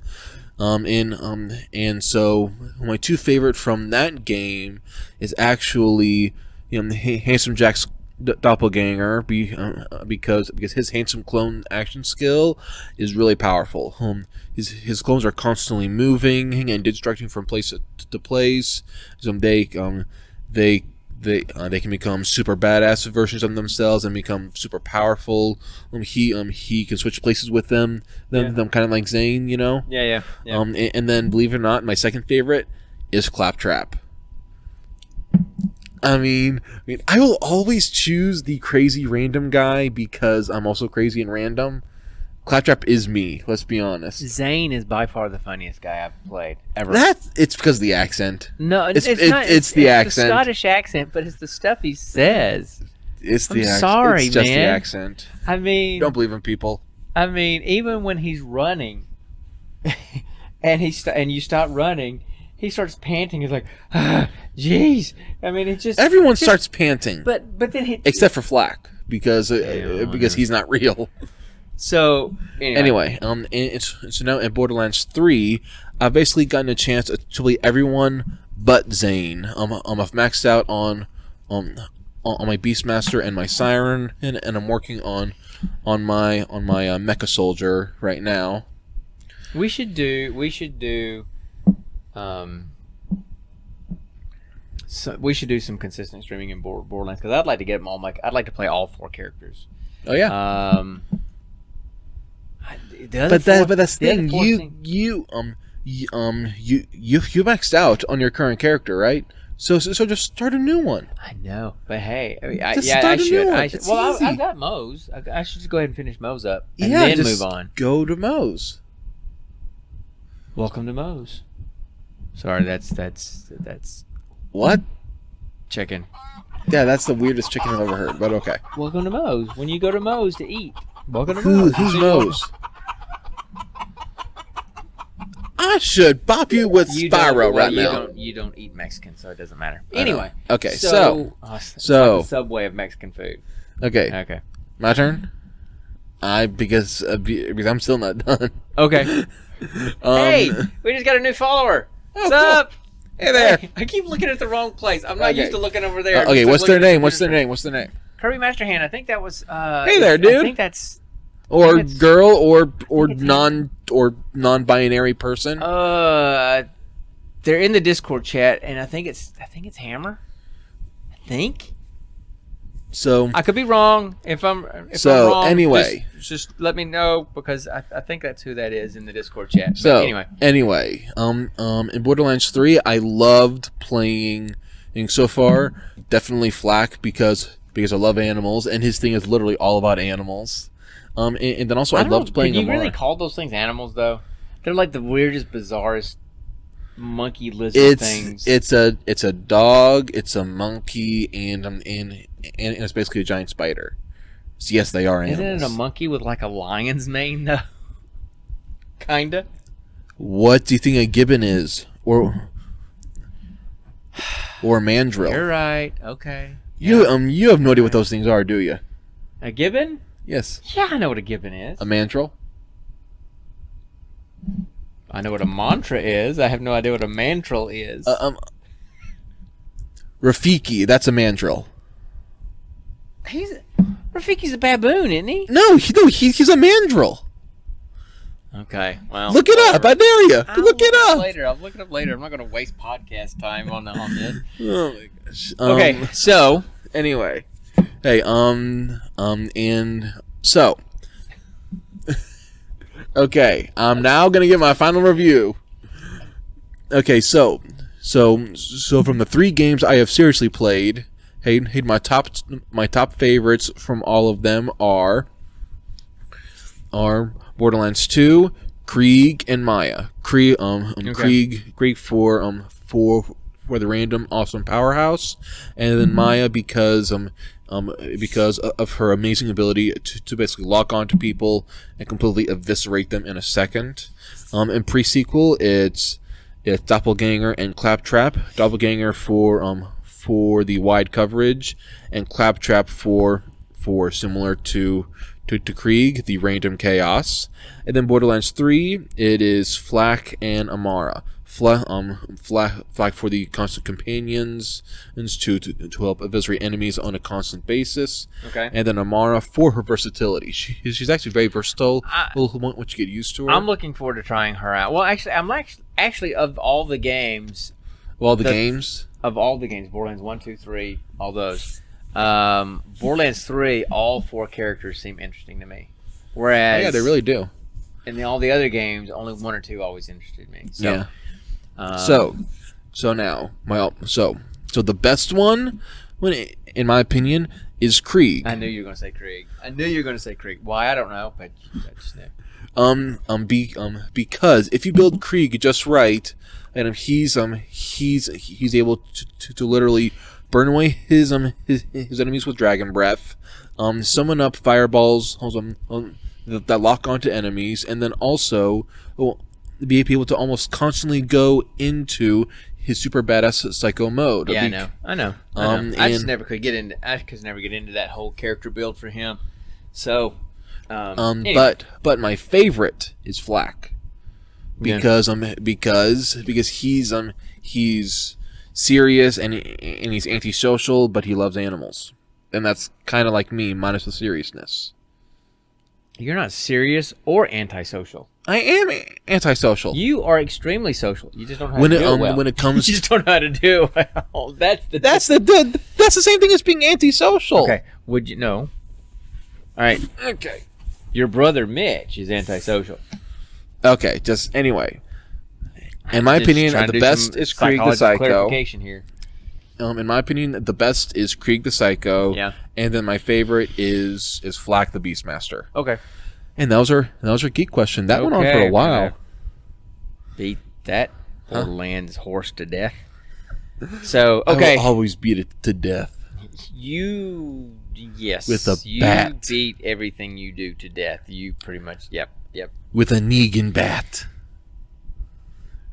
so my two favorite from that game is actually Handsome Jack's doppelganger, because his handsome clone action skill is really powerful. His clones are constantly moving and distracting from place to place. So they can become super badass versions of themselves and become super powerful. He can switch places with them kind of like Zane, Yeah. And then, believe it or not, my second favorite is Claptrap. I mean, I will always choose the crazy random guy because I'm also crazy and random. Claptrap is me. Let's be honest. Zane is by far the funniest guy I've played ever. It's because of the accent. No, it's not. It's the accent. The Scottish accent, but it's the stuff he says. It's the accent. Sorry, it's just man. the accent. I mean, don't believe in people. I mean, even when he's running, and you stop running, he starts panting. He's like, jeez. I mean, it just everyone starts panting, but then except for Flack because he's not real. So anyway, so now in Borderlands 3, I've basically gotten a chance to play everyone but Zane. I've maxed out on my Beastmaster and my Siren, and I'm working on my Mecha Soldier right now. We should do some consistent streaming in Borderlands because I'd like to get them all. I'd like to play all 4 characters. Oh yeah. That's the thing. You maxed out on your current character, right? So just start a new one. I know, but hey, I mean, I should. Well, I've got Moe's. I should just go ahead and finish Moe's up and then move on. Go to Moe's. Welcome to Moe's. Sorry, that's what? Chicken. Yeah, that's the weirdest chicken I've ever heard. But okay. Welcome to Moe's. When you go to Moe's to eat. Welcome to Moe's. Who's Moe's? I should bop you with Spyro right now. You don't eat Mexican, so it doesn't matter. Anyway. Okay, so like the Subway of Mexican food. Okay. My turn. Because I'm still not done. Okay. Hey, we just got a new follower. What's up? Hey there. Hey, I keep looking at the wrong place. I'm not used to looking over there. Okay, what's their name? What's their name? Kirby Masterhand. I think that was. Hey there, dude. I think that's. Or girl, or non-binary person. They're in the Discord chat, and I think it's Hammer. I think. So I could be wrong. If I'm wrong, anyway, just let me know because I think that's who that is in the Discord chat. So but anyway, in Borderlands 3, I loved playing. So far, definitely Flack because I love animals, and his thing is literally all about animals. And then also I loved playing. Can you really call those things animals though? They're like the weirdest, bizarrest monkey lizard things. It's a dog, it's a monkey, and it's basically a giant spider. So yes, they are animals. Isn't it a monkey with like a lion's mane though? Kinda. What do you think a gibbon is, or a mandrill? You're right. Okay. You have no idea what those things are, do you? A gibbon? Yes. Yeah, I know what a gibbon is. A mandrill? I know what a mantra is. I have no idea what a mandrill is. Rafiki, that's a mandrill. Rafiki's a baboon, isn't he? No, he's a mandrill. Okay, well. Look it up. I dare you. Look it up. I'll look it up later. I'm not going to waste podcast time on this. Oh my gosh. Okay, so anyway. Hey, and so, okay, I'm now gonna give my final review. Okay, so from the 3 games I have seriously played, hey, my top favorites from all of them are Borderlands 2, Krieg, and Maya. Krieg for the random awesome powerhouse, and then Maya because of her amazing ability to basically lock onto people and completely eviscerate them in a second. In pre-sequel, it's Doppelganger and Claptrap. Doppelganger for the wide coverage, and Claptrap for similar to to Krieg, the random chaos. And then Borderlands 3, it is Flak and Amara. Flak for the constant companions and to help eviscerate enemies on a constant basis. Okay. And then Amara for her versatility. She's actually very versatile. Once you get used to her. I'm looking forward to trying her out. Well, actually of all the games. Of all the games, Borderlands 1, 2, 3, all those. Borderlands 3, all 4 characters seem interesting to me. Whereas, yeah, they really do. In all the other games, only 1 or 2 always interested me. So, yeah. So the best one, in my opinion, is Krieg. I knew you were going to say Krieg. Why? I don't know, but I just knew. Because if you build Krieg just right, and he's able to literally burn away his enemies with dragon breath, summon up fireballs that lock onto enemies, and then also be able to almost constantly go into his super badass psycho mode. Yeah, I know. I just never could get into. I could never get into that whole character build for him. So, anyway. but my favorite is Flak because he's serious and he's antisocial, but he loves animals, and that's kind of like me minus the seriousness. You're not serious or antisocial. I am antisocial. You are extremely social. You just don't know how to do it well. When it comes, you just don't know how to do it well. That's the same thing as being antisocial. Okay. Would you know? All right. Okay. Your brother Mitch is antisocial. Okay. Just anyway. In my opinion, the best is Krieg the Psycho. Clarification here. In my opinion, the best is Krieg the Psycho. Yeah. And then my favorite is Flak the Beastmaster. Okay. And that was our geek question. That went on for a while. Okay. Beat that Borderlands horse to death. So okay. I will always beat it to death. Yes. With a bat. You beat everything you do to death. You pretty much. Yep. With a Negan bat.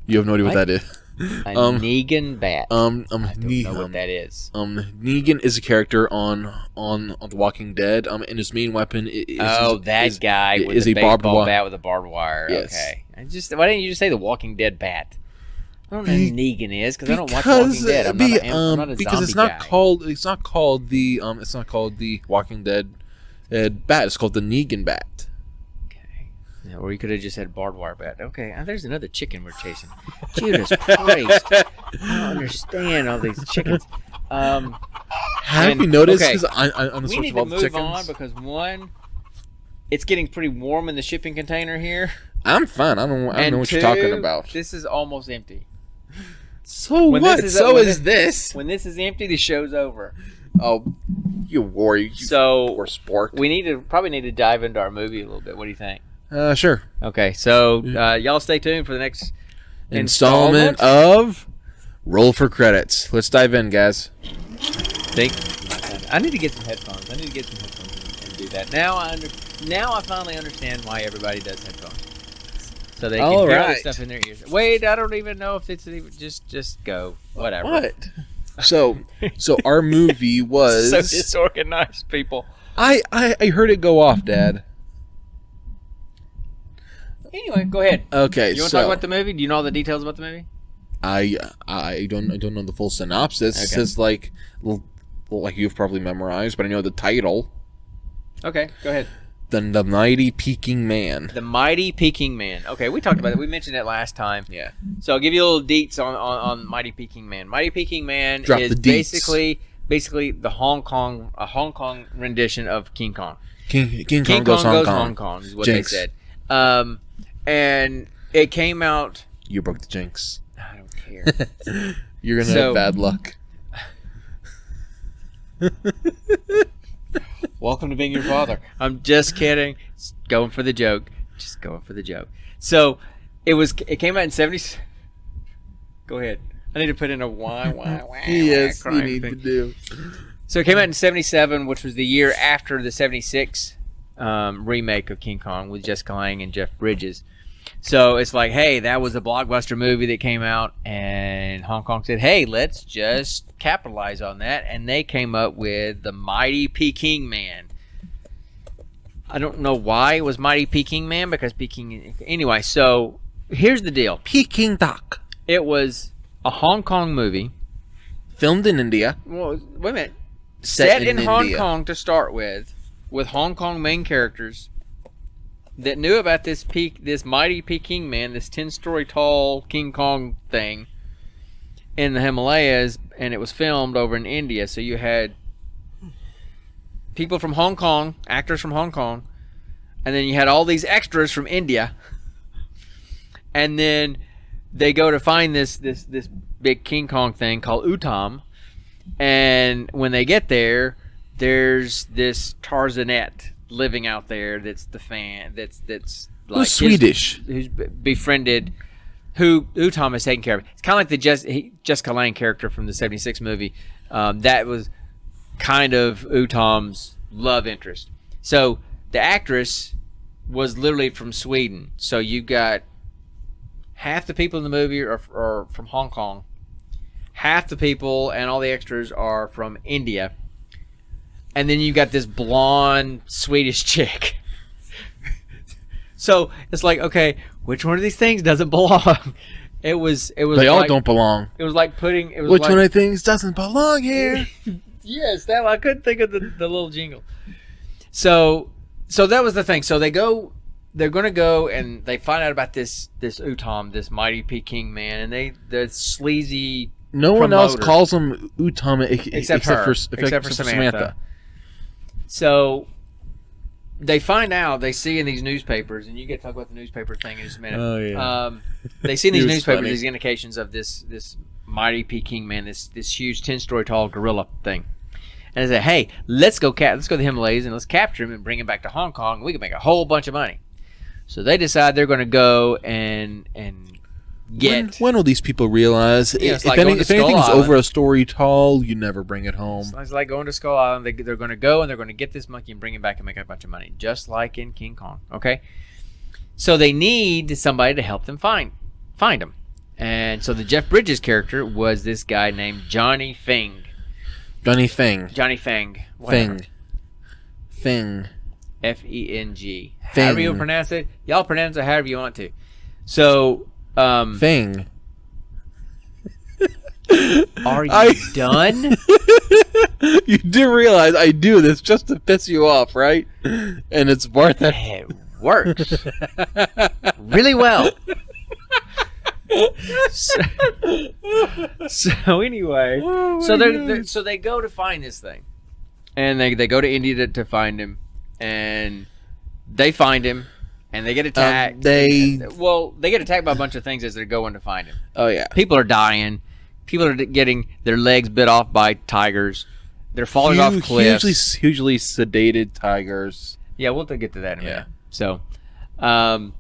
You have no idea what that is. A Negan bat. I don't know what that is. Negan is a character on The Walking Dead. And his main weapon is guy with a baseball bat with a barbed wire. Yes. Okay. Why didn't you just say The Walking Dead bat? I don't know who Negan is because I don't watch Walking Dead. I'm not a because zombie guy. It's not called the Walking Dead bat. It's called the Negan bat. Yeah, or you could have just said barbed wire bat. Okay, there's another chicken we're chasing. Judas Christ. I don't understand all these chickens. Have you noticed? Because I'm the we source need of all to the move chickens. on because one, it's getting pretty warm in the shipping container here. I'm fine. I don't know what you're talking about. This is almost empty. So what? Is this. When this is empty, the show's over. Oh, you worry. Poor sport. We probably need to dive into our movie a little bit. What do you think? Sure. Okay, so y'all stay tuned for the next installment of Roll for Credits. Let's dive in, guys. I need to get some headphones. And do that. Now I finally understand why everybody does headphones. So they can hear all the stuff in their ears. Wait, I don't even know if it's even just go. Whatever. What? So our movie was so disorganized, people. I heard it go off, Dad. Anyway, go ahead. Okay, you want to talk about the movie? Do you know all the details about the movie? I don't know the full synopsis. Okay. It says like you've probably memorized, but I know the title. Okay, go ahead. The Mighty Peking Man. The Mighty Peking Man. Okay, we talked about it. We mentioned it last time. Yeah. So I'll give you a little deets on Mighty Peking Man. Mighty Peking Man is basically the Hong Kong rendition of King Kong. King Kong goes Hong Kong is what Jinx. They said. And it came out. You broke the jinx. I don't care. You're gonna have bad luck. Welcome to being your father. I'm just kidding. Going for the joke. So it came out in 70s. Go ahead. I need to put in a wah. Yes, you need to do. So it came out in 77, which was the year after the 76 remake of King Kong with Jessica Lange and Jeff Bridges. So it's like, hey, that was a blockbuster movie that came out, and Hong Kong said, hey, let's just capitalize on that, and they came up with the Mighty Peking Man. I don't know why it was Mighty Peking Man, because Peking... Anyway, so here's the deal. Peking duck. It was a Hong Kong movie. Filmed in India. Well, wait a minute. Set in in Hong India. Kong to start with Hong Kong main characters that knew about this Mighty Peking Man, this 10-story tall King Kong thing in the Himalayas, and it was filmed over in India. So you had people from Hong Kong, actors from Hong Kong, and then you had all these extras from India, and then they go to find this big King Kong thing called Utam, and when they get there, there's this Tarzanette living out there that's the fan that's like Who's Swedish? who's befriended, who Utam is taking care of. It's kind of like the Jessica Lange character from the '76 movie. That was kind of Utam's love interest. So the actress was literally from Sweden. So you got half the people in the movie are from Hong Kong. Half the people and all the extras are from India. And then you got this blonde Swedish chick. So it's like, okay, which one of these things doesn't belong? It was. They all don't belong. It was like putting. It was Which like, one of things doesn't belong here? Yes, that I couldn't think of the little jingle. So that was the thing. So they're going to go and they find out about this Utam, this Mighty Peking Man, and the sleazy. No one else promoter, calls him Utama except for Samantha. So they find out, they see in these newspapers, and you get to talk about the newspaper thing in just a minute. Oh, yeah. They see in these newspapers funny. these indications of this Mighty Peking Man, this huge 10-story tall gorilla thing. And they say, hey, let's go to the Himalayas and let's capture him and bring him back to Hong Kong, and we can make a whole bunch of money. So they decide they're going to go and get. When will these people realize it's if like going to Skull anything's Island. over a story tall, you never bring it home? It's like going to Skull Island. They're going to go and they're going to get this monkey and bring him back and make a bunch of money, just like in King Kong. Okay, so they need somebody to help them find him, and so the Jeff Bridges character was this guy named Johnny Feng. Johnny Feng. Johnny Feng. Whatever. Feng. Feng. Feng. However you pronounce it, y'all pronounce it however you want to. So. Feng. Are you done? You do realize I do this just to piss you off, right? And it's worth it. It works really well. So anyway, so they go to find this thing, and they go to India to find him, and they find him. And they get attacked. They get attacked by a bunch of things as they're going to find him. Oh, yeah. People are dying. People are getting their legs bit off by tigers. They're falling off cliffs. Hugely sedated tigers. Yeah, we'll get to that in a minute. So, I'm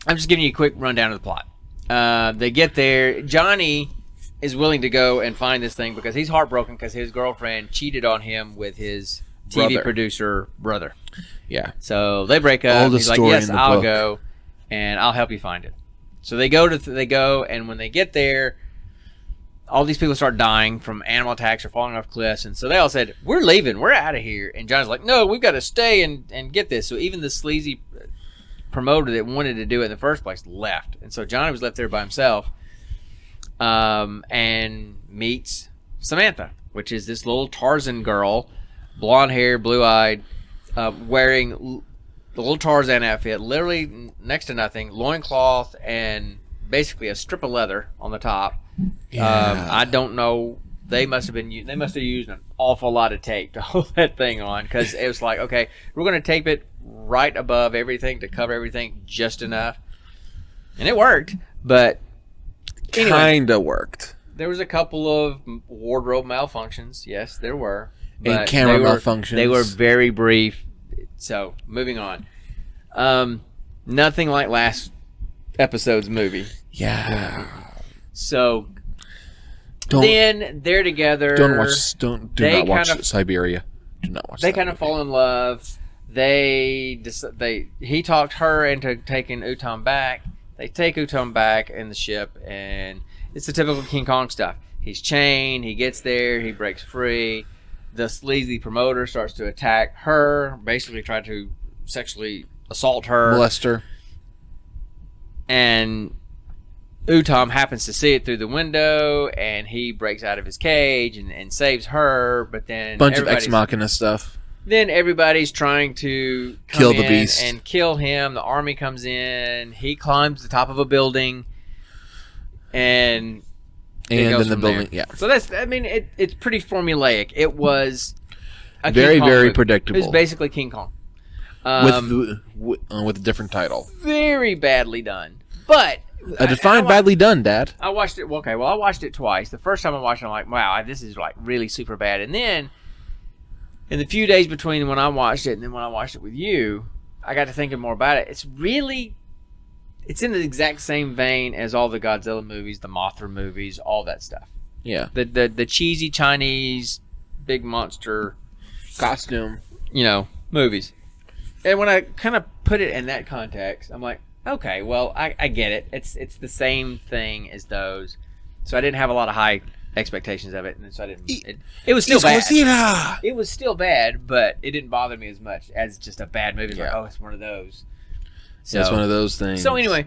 just giving you a quick rundown of the plot. They get there. Johnny is willing to go and find this thing because he's heartbroken because his girlfriend cheated on him with his TV producer brother. Yeah. So they break up. He's like, yes, I'll go, and I'll help you find it. So they go, and when they get there, all these people start dying from animal attacks or falling off cliffs, and so they all said, we're leaving, we're out of here. And John's like, no, we've got to stay and get this. So even the sleazy promoter that wanted to do it in the first place left. And so Johnny was left there by himself and meets Samantha, which is this little Tarzan girl, blonde hair, blue-eyed, wearing the little Tarzan outfit, literally next to nothing, loincloth, and basically a strip of leather on the top. Yeah. I don't know. They must have used an awful lot of tape to hold that thing on, because it was like, okay, we're going to tape it right above everything to cover everything just enough, and it worked. But anyway, kinda worked. There was a couple of wardrobe malfunctions. Yes, there were. And camera malfunctions. They were very brief. So, moving on. Nothing like last episode's movie. Yeah. So, then they're together. Do not watch Siberia. Do not watch. They kind of fall in love. He talked her into taking Utam back. They take Utam back in the ship, and it's the typical King Kong stuff. He's chained. He gets there. He breaks free. the sleazy promoter starts to attack her, basically try to sexually assault her. Molest her. And Utom happens to see it through the window, and he breaks out of his cage and saves her, but then Bunch of Ex Machina stuff. Then everybody's trying to kill the beast and kill him. The army comes in. He climbs the top of a building, and in the building, there. So it's pretty formulaic. It was a very, very movie. predictable. It was basically King Kong. With a different title. Very badly done. But define badly done, Dad. I watched it. Okay, well, I watched it twice. The first time I watched it, I'm like, wow, this is like really super bad. And then in the few days between when I watched it and then when I watched it with you, I got to thinking more about it. It's in the exact same vein as all the Godzilla movies, the Mothra movies, all that stuff. Yeah. The cheesy Chinese big monster costume, movies. And when I kind of put it in that context, I'm like, okay, well, I get it. It's the same thing as those. So I didn't have a lot of high expectations of it, and so I didn't. It was still bad. It was still bad, but it didn't bother me as much as just a bad movie. Yeah. Like, it's one of those. So it's one of those things. So anyway,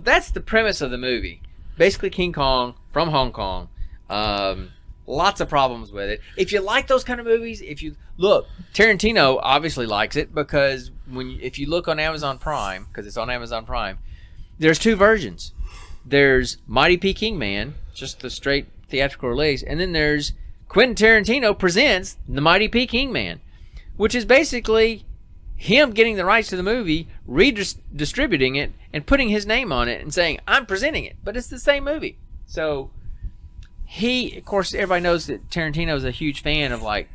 that's the premise of the movie. Basically, King Kong from Hong Kong. Lots of problems with it. If you like those kind of movies, Tarantino obviously likes it because if you look on Amazon Prime, because it's on Amazon Prime, there's two versions. There's Mighty Peking Man, just the straight theatrical release, and then there's Quentin Tarantino presents The Mighty Peking Man, which is basically him getting the rights to the movie, redistributing it, and putting his name on it and saying, I'm presenting it, but it's the same movie. So of course, everybody knows that Tarantino is a huge fan of like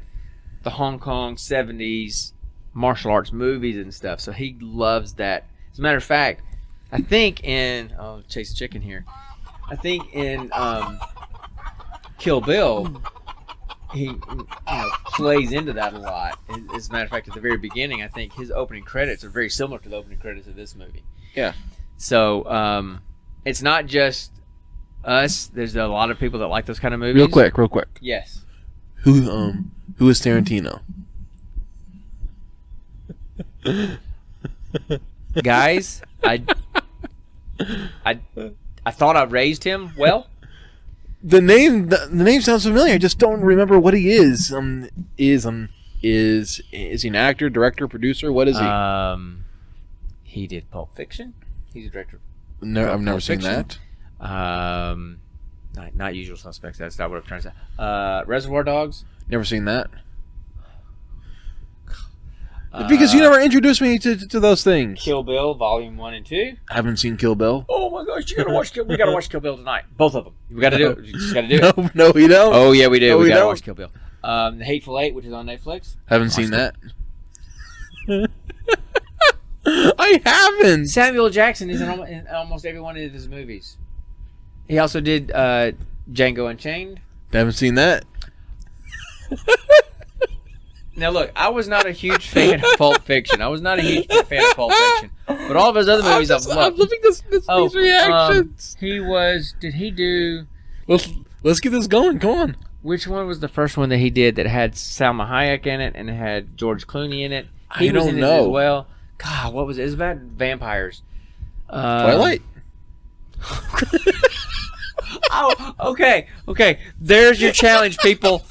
the Hong Kong 70s martial arts movies and stuff. So he loves that. As a matter of fact, I think Chase the Chicken here. I think in Kill Bill, he plays into that a lot. As a matter of fact, at the very beginning, I think his opening credits are very similar to the opening credits of this movie. Yeah. So it's not just us. There's a lot of people that like those kind of movies. Real quick. Yes. Who is Tarantino? Guys, I thought I raised him well. The name sounds familiar. I just don't remember what he is. Is he an actor, director, producer? What is he? He did Pulp Fiction. He's a director. No, I've never seen that. Not Usual Suspects. That's not what I'm trying to say. Reservoir Dogs. Never seen that. Because you never introduced me to those things. Kill Bill, Volume 1 and 2. I haven't seen Kill Bill. Oh my gosh, we gotta watch Kill Bill tonight. Both of them. We gotta do it. We just gotta do it. No, we don't. Oh yeah, we do. No, we gotta don't. watch Kill Bill. The Hateful Eight, which is on Netflix. Haven't seen that. I haven't. Samuel Jackson is in almost every one of his movies. He also did Django Unchained. Haven't seen that. Now look, I was not a huge fan of Pulp Fiction. But all of his other movies I've loved. I'm loving these reactions. Did he do... Let's get this going. Come on. Which one was the first one that he did that had Salma Hayek in it and it had George Clooney in it? I don't know. It as well. God, what was it? It was about vampires. Twilight? Oh, okay. There's your challenge, people.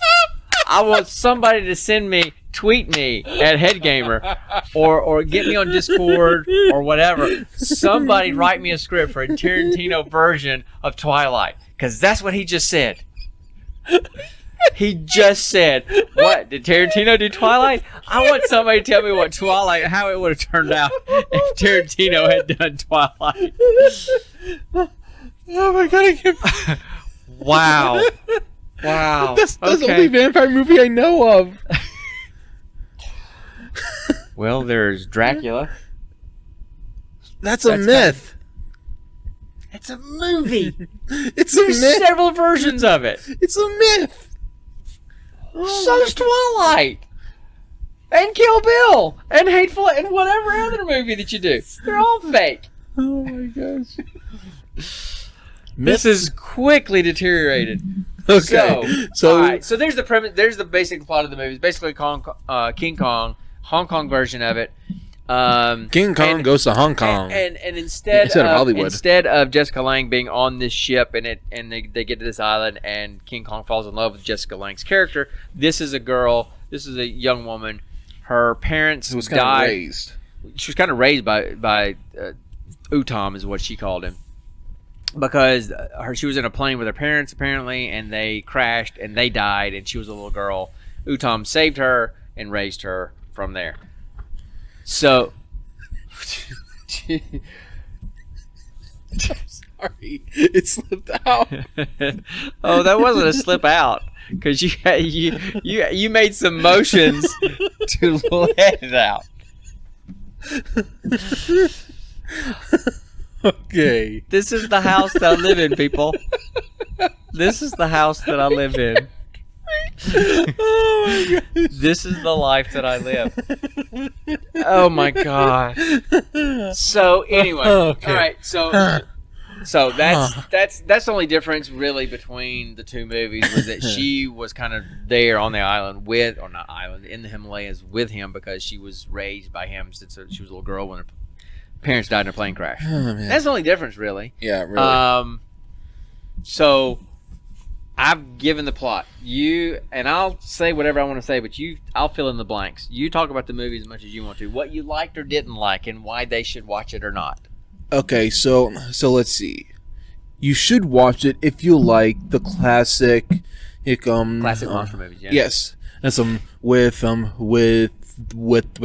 I want somebody to tweet me at Headgamer or get me on Discord or whatever. Somebody write me a script for a Tarantino version of Twilight, because that's what he just said. He just said, what, did Tarantino do Twilight? I want somebody to tell me what Twilight, how it would have turned out if Tarantino had done Twilight. Oh my god, Wow. That's the only vampire movie I know of. Well, there's Dracula. That's a myth. It's a movie. It's a There's myth. several versions of it. It's a myth. So's Twilight. And Kill Bill. And Hateful and whatever other movie that you do. They're all fake. Oh my gosh. This is quickly deteriorated. Okay. So all right. So there's the premise. There's the basic plot of the movie. It's basically King Kong, Hong Kong version of it. King Kong goes to Hong Kong, and instead of Hollywood, instead of Jessica Lange being on this ship and they get to this island and King Kong falls in love with Jessica Lange's character. This is a girl. This is a young woman. Her parents was died. kind of raised. She was kind of raised by Utom is what she called him, because she was in a plane with her parents apparently, and they crashed and they died, and she was a little girl. Utom saved her and raised her from there. So, sorry, it slipped out. Oh, that wasn't a slip out, because you made some motions to let it out. Okay. This is the house that I live in, people. This is the house that I live in. Oh my gosh. This is the life that I live. Oh my god. So anyway, Okay. all right. So that's the only difference really between the two movies, was that she was kind of there on the island with, or not island, in the Himalayas with him, because she was raised by him since she was a little girl when her parents died in a plane crash. Oh, man. That's the only difference, really. Yeah, really. So I've given the plot. And I'll say whatever I want to say, but I'll fill in the blanks. You talk about the movie as much as you want to. What you liked or didn't like, and why they should watch it or not. Okay, so let's see. You should watch it if you like the classic Monster movies, yeah. Yes. That's with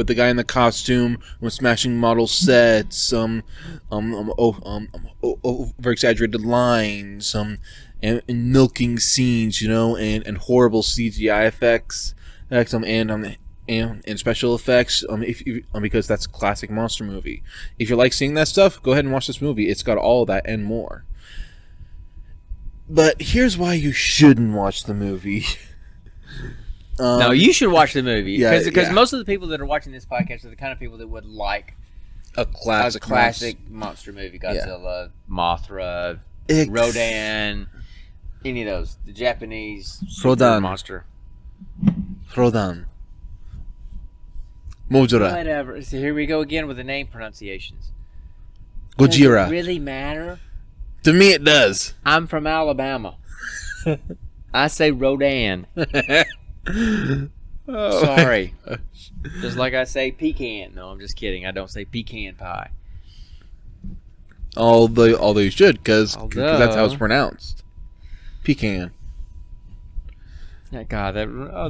the guy in the costume, smashing model sets, over exaggerated lines, and milking scenes, and horrible CGI effects, and special effects, because that's a classic monster movie. If you like seeing that stuff, go ahead and watch this movie. It's got all that and more. But here's why you shouldn't watch the movie. No, you should watch the movie, because yeah. most of the people that are watching this podcast are the kind of people that would like a classic monster movie. Godzilla, Mothra, Rodan, any of those. The Japanese monster. Rodan. Mojura. Whatever. So here we go again with the name pronunciations. Gojira. Does it really matter? To me, it does. I'm from Alabama. I say Rodan. Sorry. Just like I say pecan. No, I'm just kidding. I don't say pecan pie. Although you should, because that's how it's pronounced. Pecan. God,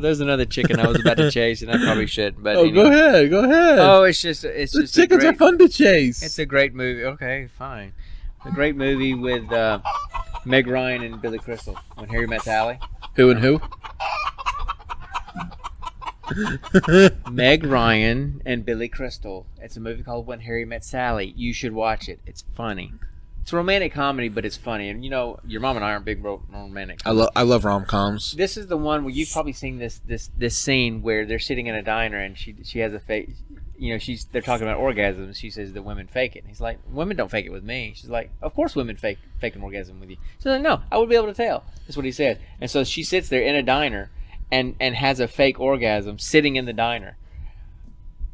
there's another chicken I was about to chase, and I probably shouldn't. But anyway. Go ahead. Oh, it's just chickens are fun to chase. It's a great movie. Okay, fine. A great movie with Meg Ryan and Billy Crystal. When Harry Met Sally. Who and who? Meg Ryan and Billy Crystal. It's a movie called When Harry Met Sally. You should watch it. It's funny. It's a romantic comedy, but it's funny. And your mom and I aren't big romantic. I love rom-coms. This is the one where you've probably seen this scene where they're sitting in a diner and she has a fake. They're talking about orgasms. She says that women fake it. And he's like, women don't fake it with me. She's like, of course women fake an orgasm with you. She's like, no, I would be able to tell. That's what he said. And so she sits there in a diner and has a fake orgasm sitting in the diner.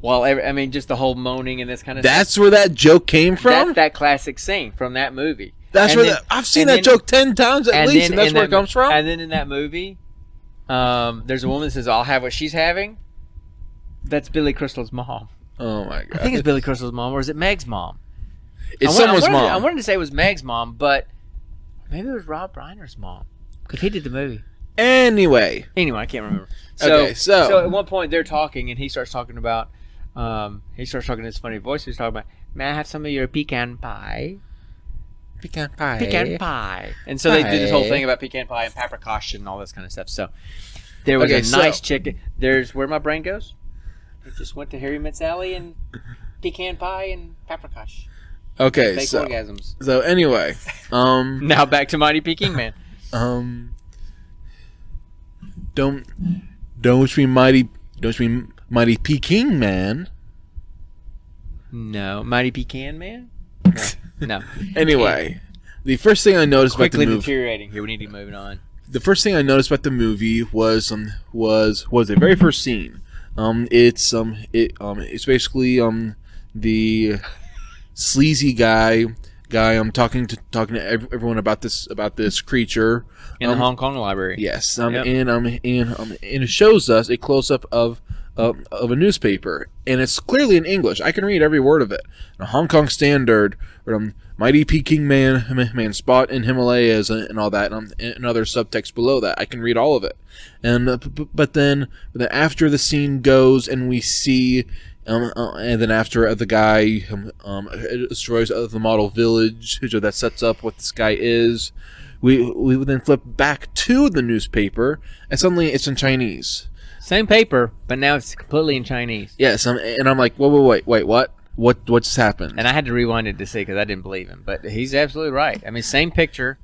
Well, just the whole moaning and this kind of stuff. That's where that joke came from? That's that classic scene from that movie. I've seen that joke 10 times at least, and that's where it comes from? And then in that movie, there's a woman that says, I'll have what she's having. That's Billy Crystal's mom. Oh, my God. I think it's Billy Crystal's mom, or is it Meg's mom? It's someone's mom. I wanted to say it was Meg's mom, but maybe it was Rob Reiner's mom, because he did the movie. Anyway, I can't remember. So at one point they're talking, and he starts talking about, in his funny voice. He's talking about, may I have some of your pecan pie? Pecan pie. Pecan pie. And so they do this whole thing about pecan pie and paprikash and all this kind of stuff. So there was a nice chicken. There's where my brain goes. It just went to Harry Met Sally and pecan pie and paprikash. Okay, fake orgasms. So anyway, now back to Mighty Peking Man. Don't wish me Mighty Peking Man. No, Mighty Pecan Man. No. Anyway, the first thing I noticed about the movie. Quickly deteriorating here. We need to be moving on. the first thing I noticed about the movie was the very first scene. It's basically the sleazy guy talking to everyone about this creature in the Hong Kong library. Yes, Yep. and it shows us a close up of a newspaper, and it's clearly in English. I can read every word of it. A Hong Kong Standard, Mighty Peking Man spot in Himalayas, and all that, and other subtext below that. I can read all of it. And but then after the scene goes, and we see, and then after the guy destroys the model village that sets up what this guy is, we then flip back to the newspaper, and suddenly it's in Chinese. Same paper, but now it's completely in Chinese. Yes, and I'm like, wait, what? What just happened? And I had to rewind it to see because I didn't believe him. But he's absolutely right. I mean, same picture.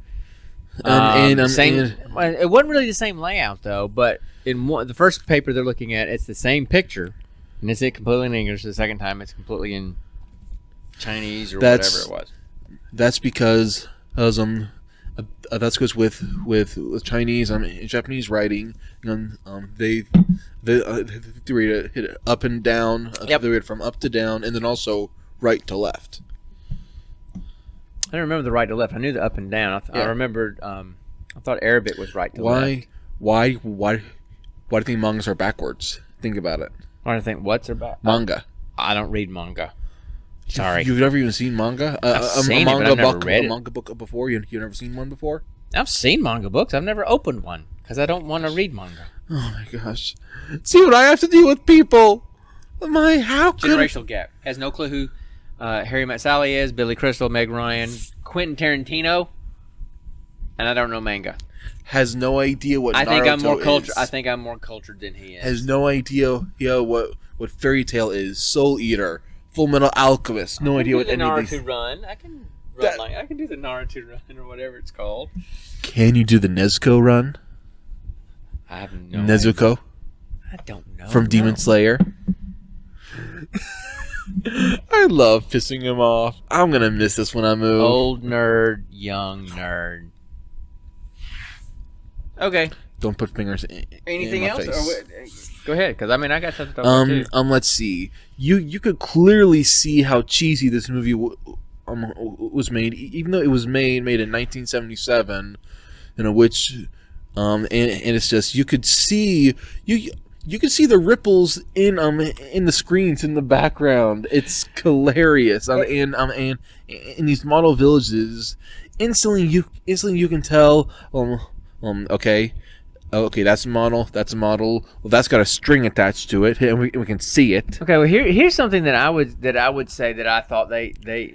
Same. It wasn't really the same layout though. But in the first paper they're looking at, it's the same picture, and it's completely in English. The second time, it's completely in Chinese or whatever it was. That's because with Chinese Japanese writing, they read it, hit it up and down. Yep. They read it from up to down, and then also right to left. I don't remember the right to left. I knew the up and down. I remembered. I thought Arabic was right to left. Why do you think mangas are backwards? Think about it. Why do I think what's are back? Manga. I don't read manga. Sorry. You've never even seen manga? I've seen it, but I've never read it. A manga book before? You've never seen one before? I've seen manga books. I've never opened one because I don't want to read manga. Oh my gosh! See what I have to do with people. Generational gap. Has no clue who Harry Met Sally is, Billy Crystal, Meg Ryan, Quentin Tarantino, and I don't know manga. Has no idea what I Naruto think I'm more cultured. is. I think I'm more cultured than he is. Has no idea what Fairy Tail is. Soul Eater, Full Metal Alchemist. No idea what any of these. Run. I can run I can do the Naruto run or whatever it's called. Can you do the Nezuko run? I have no Nezuko? idea. I don't know. From Demon Slayer? I love pissing him off. I'm going to miss this when I move. Old nerd, young nerd. Okay. Don't put fingers in Anything my else? face. Go ahead, because I mean, I got something to talk about too. Let's see. You could clearly see how cheesy this movie was made, even though it was made in 1977, which and it's just you could see the ripples in the screens in the background. It's hilarious. And in these model villages, instantly you can tell. Okay, that's a model. Well, that's got a string attached to it, and we can see it. Okay, well here's something that I would say that I thought they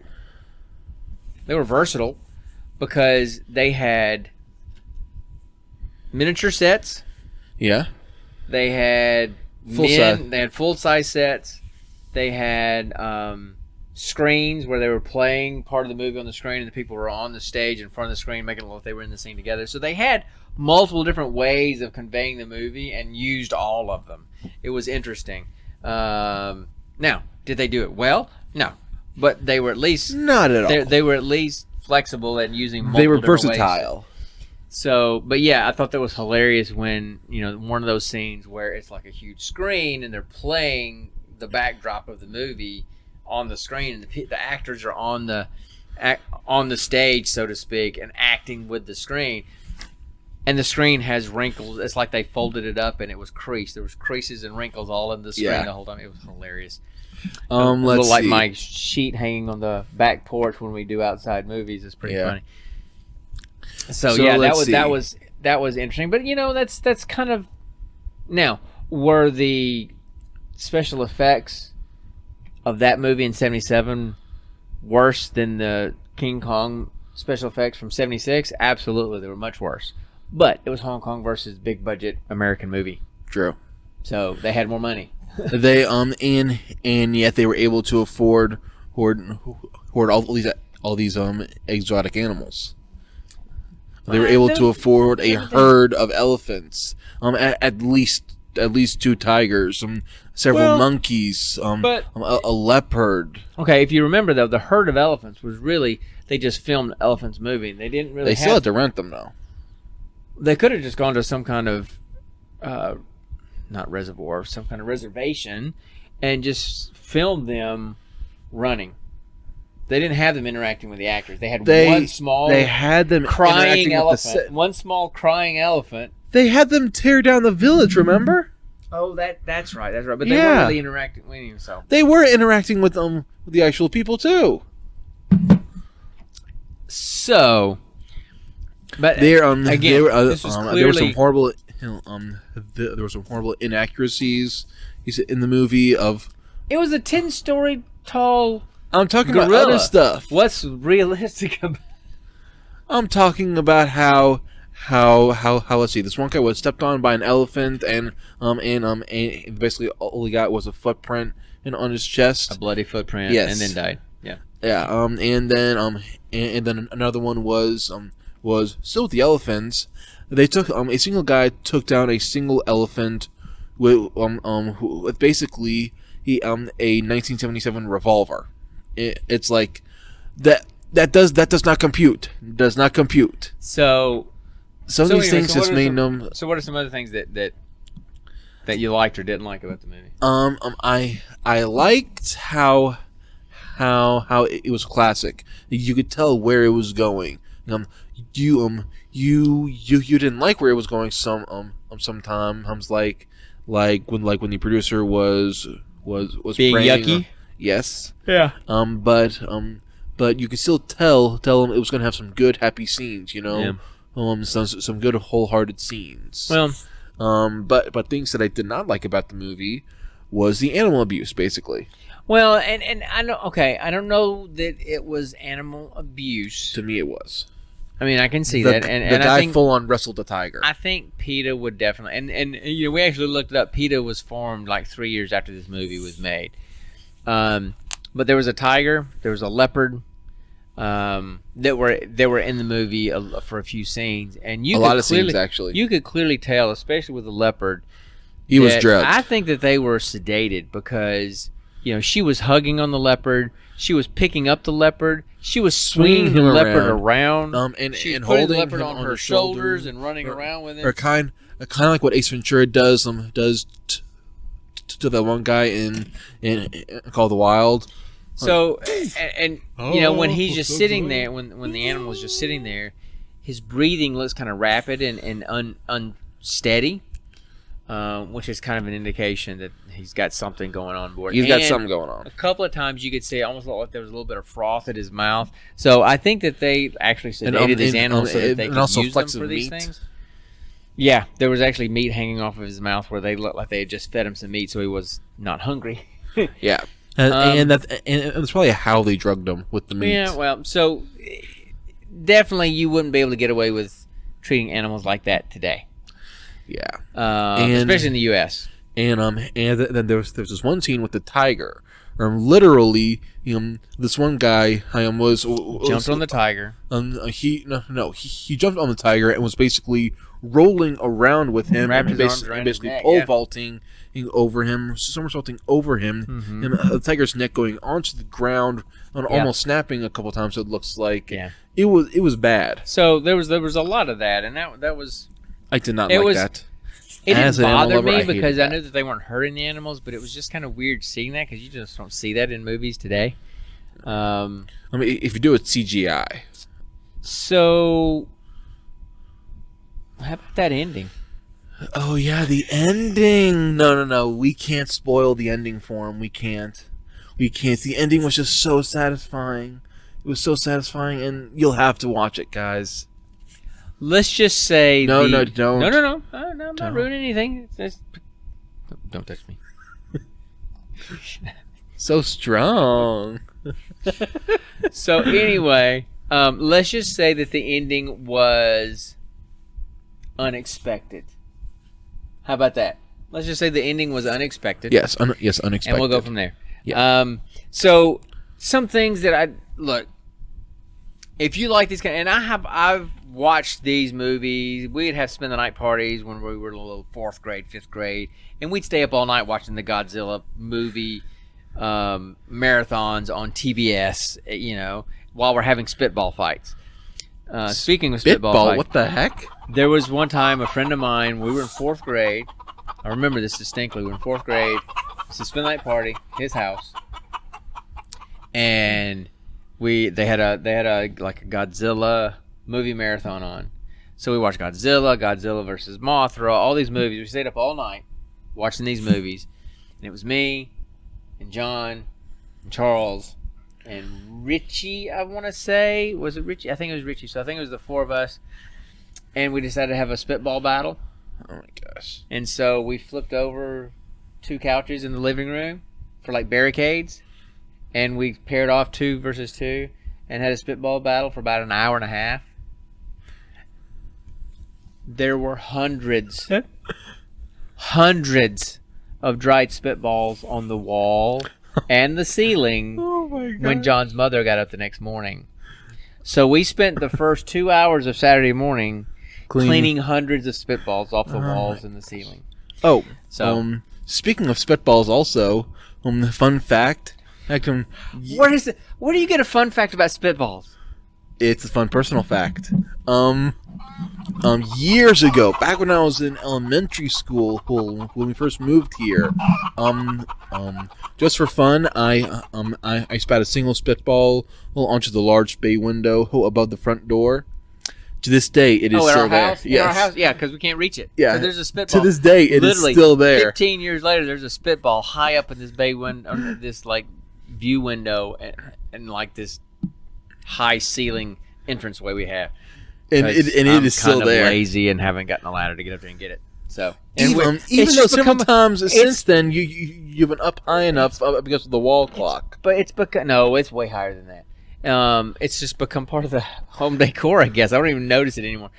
were versatile because they had miniature sets. Yeah. They had They had full size sets. They had screens where they were playing part of the movie on the screen, and the people were on the stage in front of the screen making it look like they were in the scene together. So they had multiple different ways of conveying the movie and used all of them. It was interesting. Now, did they do it well? No, but they were at least not at all. They were at least flexible at using multiple They were different versatile. ways. So, but yeah, I thought that was hilarious when, one of those scenes where it's like a huge screen and they're playing the backdrop of the movie on the screen, and the actors are on the stage, so to speak, and acting with the screen. And the screen has wrinkles. It's like they folded it up and it was creased. There was creases and wrinkles all in the screen the whole time. It was hilarious. Let's like see. my sheet hanging on the back porch when we do outside movies is pretty funny. So yeah, that was interesting. But that's kind of now, were the special effects of that movie in '77 worse than the King Kong special effects from '76? Absolutely, they were much worse. But it was Hong Kong versus big budget American movie. True. So they had more money. They and yet they were able to afford all these exotic animals. They were able to afford a herd of elephants, at least 2 tigers, several monkeys, a leopard. Okay, if you remember though, the herd of elephants was really they just filmed elephants moving. They didn't really. They still had to rent them though. they could have just gone to some kind of not reservoir, some kind of reservation, and just filmed them running. They didn't have them interacting with the actors. They had one small. They had them crying elephant. One small crying elephant. They had them tear down the village. Remember? Oh, that's right. That's right. But they weren't really interacting with him. So they were interacting with the actual people too. So, but there again, this was clearly, there were some horrible there were some horrible inaccuracies in the movie. It was a 10-story tall. I'm talking gorilla. about other stuff. What's realistic about? I'm talking about how let's see, this one guy was stepped on by an elephant and basically all he got was a footprint on his chest, a bloody footprint, yes. And then died. And then another one was still with the elephants. They took a single guy took down a single elephant with basically a 1977 revolver. It's like that does not compute. Does not compute. So some of these things just made them. So what are some other things that you liked or didn't like about the movie? I liked how it was classic. You could tell where it was going. You didn't like where it was going sometimes like when the producer was being praying, yucky. Yes. Yeah. But you could still tell him it was going to have some good happy scenes, Yeah. Some good wholehearted scenes. Well, but things that I did not like about the movie was the animal abuse, basically. Well, and I don't know that it was animal abuse. To me, it was. I mean, I can see that, and the guy I think, full on wrestled the tiger. I think PETA would definitely, and we actually looked it up. PETA was formed like 3 years after this movie was made. But there was a tiger, there was a leopard, that were in the movie for a few scenes, and a lot of scenes actually. You could clearly tell, especially with the leopard, he was drugged. I think that they were sedated because she was hugging on the leopard. She was picking up the leopard. She was swinging the leopard around. She was holding putting the leopard on her shoulders and running around with him. Or kind of like what Ace Ventura does to that one guy in Call the Wild. So and when he's just sitting there, when the animal is just sitting there, his breathing looks kind of rapid and unsteady, which is kind of an indication that he's got something going on board. He's got something going on. A couple of times you could say it almost looked like there was a little bit of froth at his mouth. So I think that they actually sedated these animals so that they could use them for these things. Yeah, there was actually meat hanging off of his mouth where they looked like they had just fed him some meat, so he was not hungry. Yeah, and that's probably how they drugged him with the meat. Yeah, well, so definitely you wouldn't be able to get away with treating animals like that today. Yeah, especially in the U.S. And then there was this one scene with the tiger. Literally, this one guy was jumped on the tiger. He jumped on the tiger and was basically rolling around with him and basically pole vaulting over him, somersaulting over him, and the tiger's neck going onto the ground and almost snapping a couple times. So it looks like it was bad. So there was a lot of that, and that was. I did not like that. It didn't bother me because I knew that they weren't hurting the animals, but it was just kind of weird seeing that because you just don't see that in movies today. I mean, if you do it CGI. So, how about that ending? Oh yeah, the ending. No. We can't spoil the ending for him. We can't. The ending was just so satisfying. It was so satisfying, and you'll have to watch it, guys. Let's just say don't. No, I'm not ruining anything. Don't touch me. So strong. So anyway, let's just say that the ending was unexpected. How about that? Let's just say the ending was unexpected. Yes, unexpected. And we'll go from there. Yeah. So some things that look. If you like these and I've watched these movies. We'd have spend the night parties when we were a little 4th grade, 5th grade, and we'd stay up all night watching the Godzilla movie marathons on TBS, while we're having spitball fights. Speaking of spitball fight, what the heck? there was one time a friend of mine, we were in 4th grade. I remember this distinctly. We were in 4th grade. It's a spin night party, his house. And they had a like a Godzilla movie marathon on. So we watched Godzilla versus Mothra, all these movies. We stayed up all night watching these movies. And it was me and John and Charles and Richie, I want to say. Was it Richie? I think it was Richie. So I think it was the 4 of us. And we decided to have a spitball battle. Oh my gosh. And so we flipped over 2 couches in the living room for like barricades. And we paired off 2 versus 2 and had a spitball battle for about an hour and a half. There were hundreds of dried spitballs on the wall and the ceiling when John's mother got up the next morning. So we spent the first 2 hours of Saturday morning cleaning hundreds of spitballs off the walls and the ceiling. Oh, so speaking of spitballs, also, the fun fact. Where do you get a fun fact about spitballs? It's a fun personal fact. Years ago, back when I was in elementary school, when we first moved here, just for fun, I spat a single spitball onto the large bay window above the front door. To this day, it is still there. House? Yes. In our house? Yeah, because we can't reach it. Yeah. So there's a spitball. To this day, it is still there. 15 years later, there's a spitball high up in this bay window, this like view window, and like this high ceiling entranceway we have. And it is still there. I'm lazy and haven't gotten a ladder to get up there and get it. So even though several times since then you've been up high enough because of the wall clock. But it's it's way higher than that. It's just become part of the home decor, I guess. I don't even notice it anymore.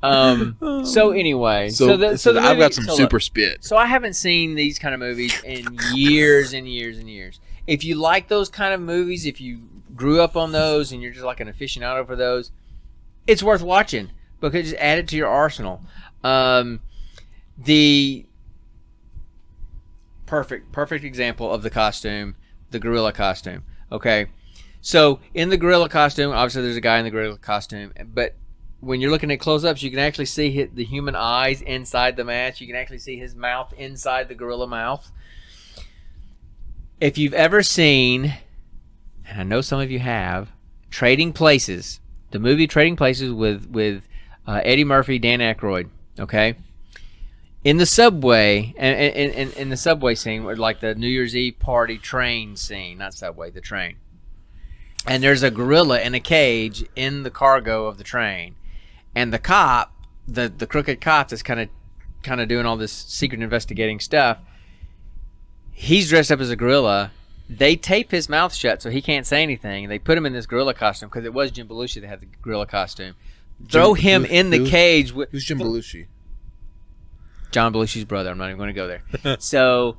So anyway, I've got some super spit. So I haven't seen these kind of movies in years and years and years. If you like those kind of movies, if you grew up on those and you're just like an aficionado for those, it's worth watching because just add it to your arsenal. The perfect example of the costume, the gorilla costume. Okay. So in the gorilla costume, obviously there's a guy in the gorilla costume, but when you're looking at close-ups, you can actually see the human eyes inside the mask. You can actually see his mouth inside the gorilla mouth. If you've ever seen, and I know some of you have, Trading Places, the movie Trading Places with Eddie Murphy, Dan Aykroyd, okay? In the subway, and in the subway scene, like the New Year's Eve party train scene, not subway, the train. And there's a gorilla in a cage in the cargo of the train. And the cop, the crooked cop that's kind of doing all this secret investigating stuff, he's dressed up as a gorilla. They tape his mouth shut so he can't say anything. They put him in this gorilla costume because it was Jim Belushi that had the gorilla costume. Throw him in the cage. Who's Jim Belushi? John Belushi's brother. I'm not even going to go there. So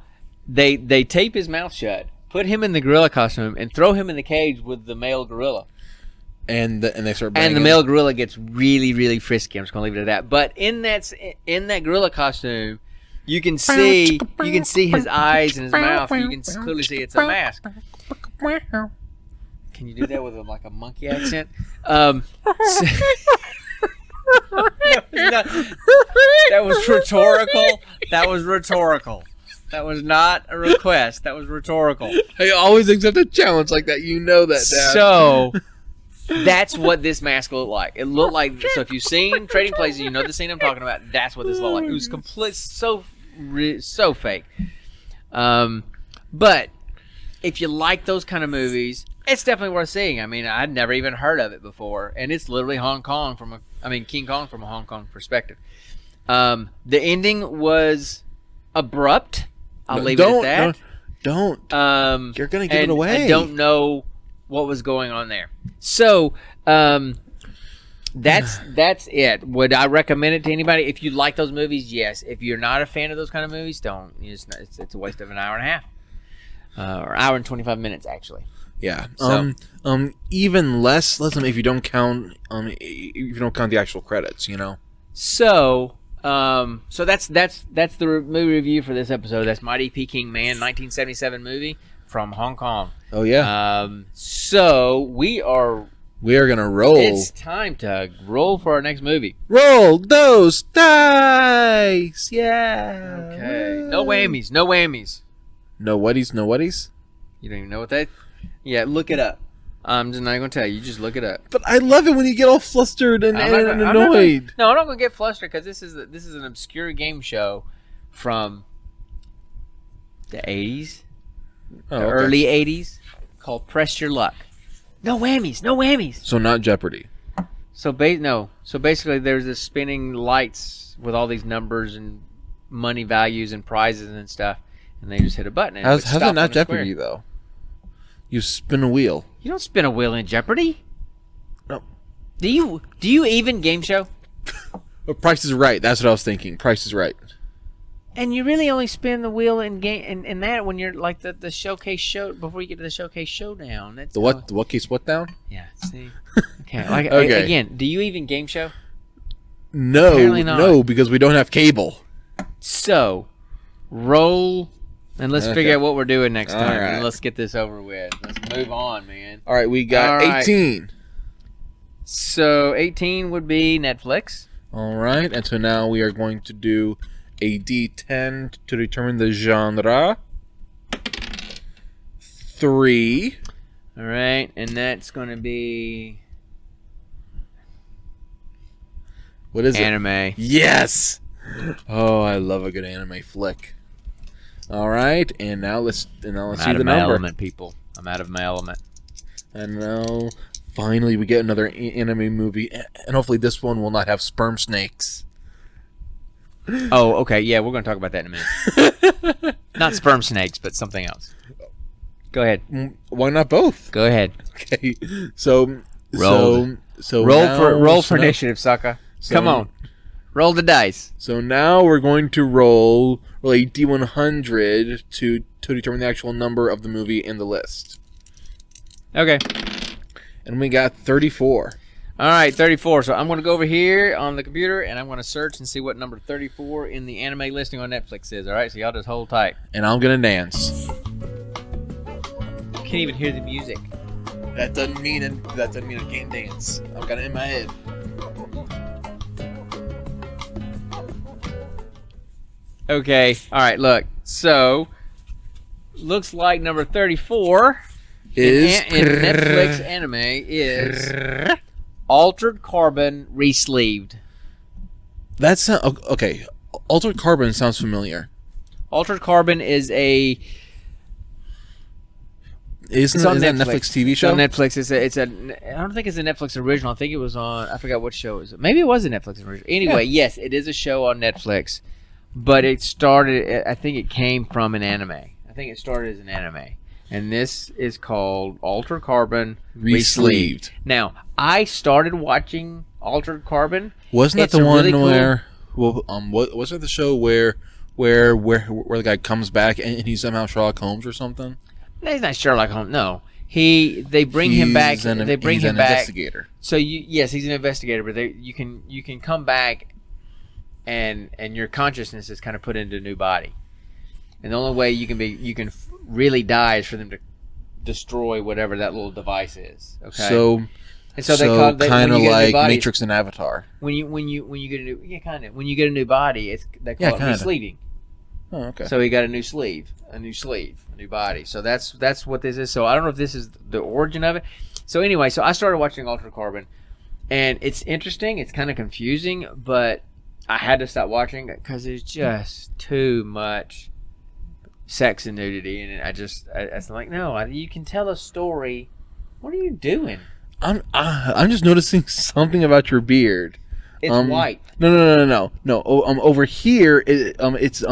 they tape his mouth shut, put him in the gorilla costume, and throw him in the cage with the male gorilla. And they start banging. And the male gorilla gets really, really frisky. I'm just going to leave it at that. But in that gorilla costume, you can see his eyes and his mouth. You can clearly see it's a mask. Can you do that with like a monkey accent? That was rhetorical. That was rhetorical. That was not a request. That was rhetorical. I always accept a challenge like that. You know that, Dad. So that's what this mask looked like. It looked like, so if you've seen Trading Places, you know the scene I'm talking about. That's what this looked like. It was complete, so fake. But if you like those kind of movies, it's definitely worth seeing. I mean, I'd never even heard of it before, and it's literally King Kong from a Hong Kong perspective. The ending was abrupt. I'll leave it at that. Don't. You're gonna give it away. I don't know what was going on there. So that's it. Would I recommend it to anybody? If you like those movies, yes. If you're not a fan of those kind of movies, don't. It's a waste of an hour and a half, or hour and 25 minutes actually. Yeah. So, even less if you don't count the actual credits, you know. So that's the movie review for this episode. That's Mighty Peking Man, 1977 movie from Hong Kong. Oh yeah. So we are We are gonna roll. It's time to roll for our next movie. Roll those dice. Yeah. Okay. No whammies. No whammies. No whaties. No whaties. You don't even know what that. Yeah, look it up. I'm just not gonna tell you. You just look it up. But I love it when you get all flustered and annoyed. I'm not gonna get flustered because this is an obscure game show from the 80s, early 80s, called Press Your Luck. No whammies. No whammies. So not Jeopardy. So basically, there's this spinning lights with all these numbers and money values and prizes and stuff, and they just hit a button. And How's that not Jeopardy though? You spin a wheel. You don't spin a wheel in Jeopardy. No. Do you even game show? But Price is Right. That's what I was thinking. Price is Right. And you really only spin the wheel in game in that when you're like the showcase show before you get to the showcase showdown. That's the what case what down? Yeah. See. Okay. Like Okay. Again, do you even game show? No, Apparently not. no, because we don't have cable. So, roll, and let's figure out what we're doing next All time. right. And let's get this over with. Let's move on, man. All right, we got All right. 18. So 18 would be Netflix. All right, and so now we are going to do a D10 to determine the genre. 3. All right, and that's going to be What is it? anime. Yes. Oh, I love a good anime flick. All right, and now let's see I'm out the of my number. element, people. I'm out of my element. And now, finally, we get another anime movie, and hopefully this one will not have sperm snakes. Oh, okay. Yeah, we're going to talk about that in a minute. Not sperm snakes, but something else. Go ahead. Why not both? Go ahead. Okay, so Roll. so roll now- for now- initiative, sucker. so- Come on. Roll the dice. So now we're going to roll a D100 to determine the actual number of the movie in the list. Okay. And we got 34. All right, 34. So I'm going to go over here on the computer, and I'm going to search and see what number 34 in the anime listing on Netflix is. All right, so y'all just hold tight. And I'm going to dance. Can't even hear the music. That doesn't mean I can't dance. I've got it in my head. Okay. All right, look. So, looks like number 34 Is in Netflix anime is Altered Carbon Resleeved. That's okay. Altered Carbon sounds familiar. Altered Carbon is a... Isn't that a Netflix TV show? It's on Netflix. It's a. I don't think it's a Netflix original. I think it was on. I forgot what show it was. Maybe it was a Netflix original. Anyway, yes, it is a show on Netflix, but it started. I think it came from an anime. I think it started as an anime, and this is called Altered Carbon Resleeved. Now, I started watching Altered Carbon. Wasn't that It's the a one really cool- where? Well, wasn't the show where the guy comes back and he's somehow Sherlock Holmes or something? He's not Sherlock Holmes. No, they bring him back. He's an back. investigator. So yes, he's an investigator, but you can come back, and your consciousness is kind of put into a new body, and the only way you can really die is for them to destroy whatever that little device is. Okay. So they call it kind of like body, Matrix and Avatar. when you get a new when you get a new body, they call it resleeving. Oh, okay. So he got a new sleeve, a new body. So that's what this is. So I don't know if this is the origin of it. So anyway, so I started watching Altered Carbon, and it's interesting. It's kind of confusing, but I had to stop watching it because it's just too much sex and nudity, and I was like, no, you can tell a story. What are you doing? I'm just noticing something about your beard. It's white. No. Over here, it's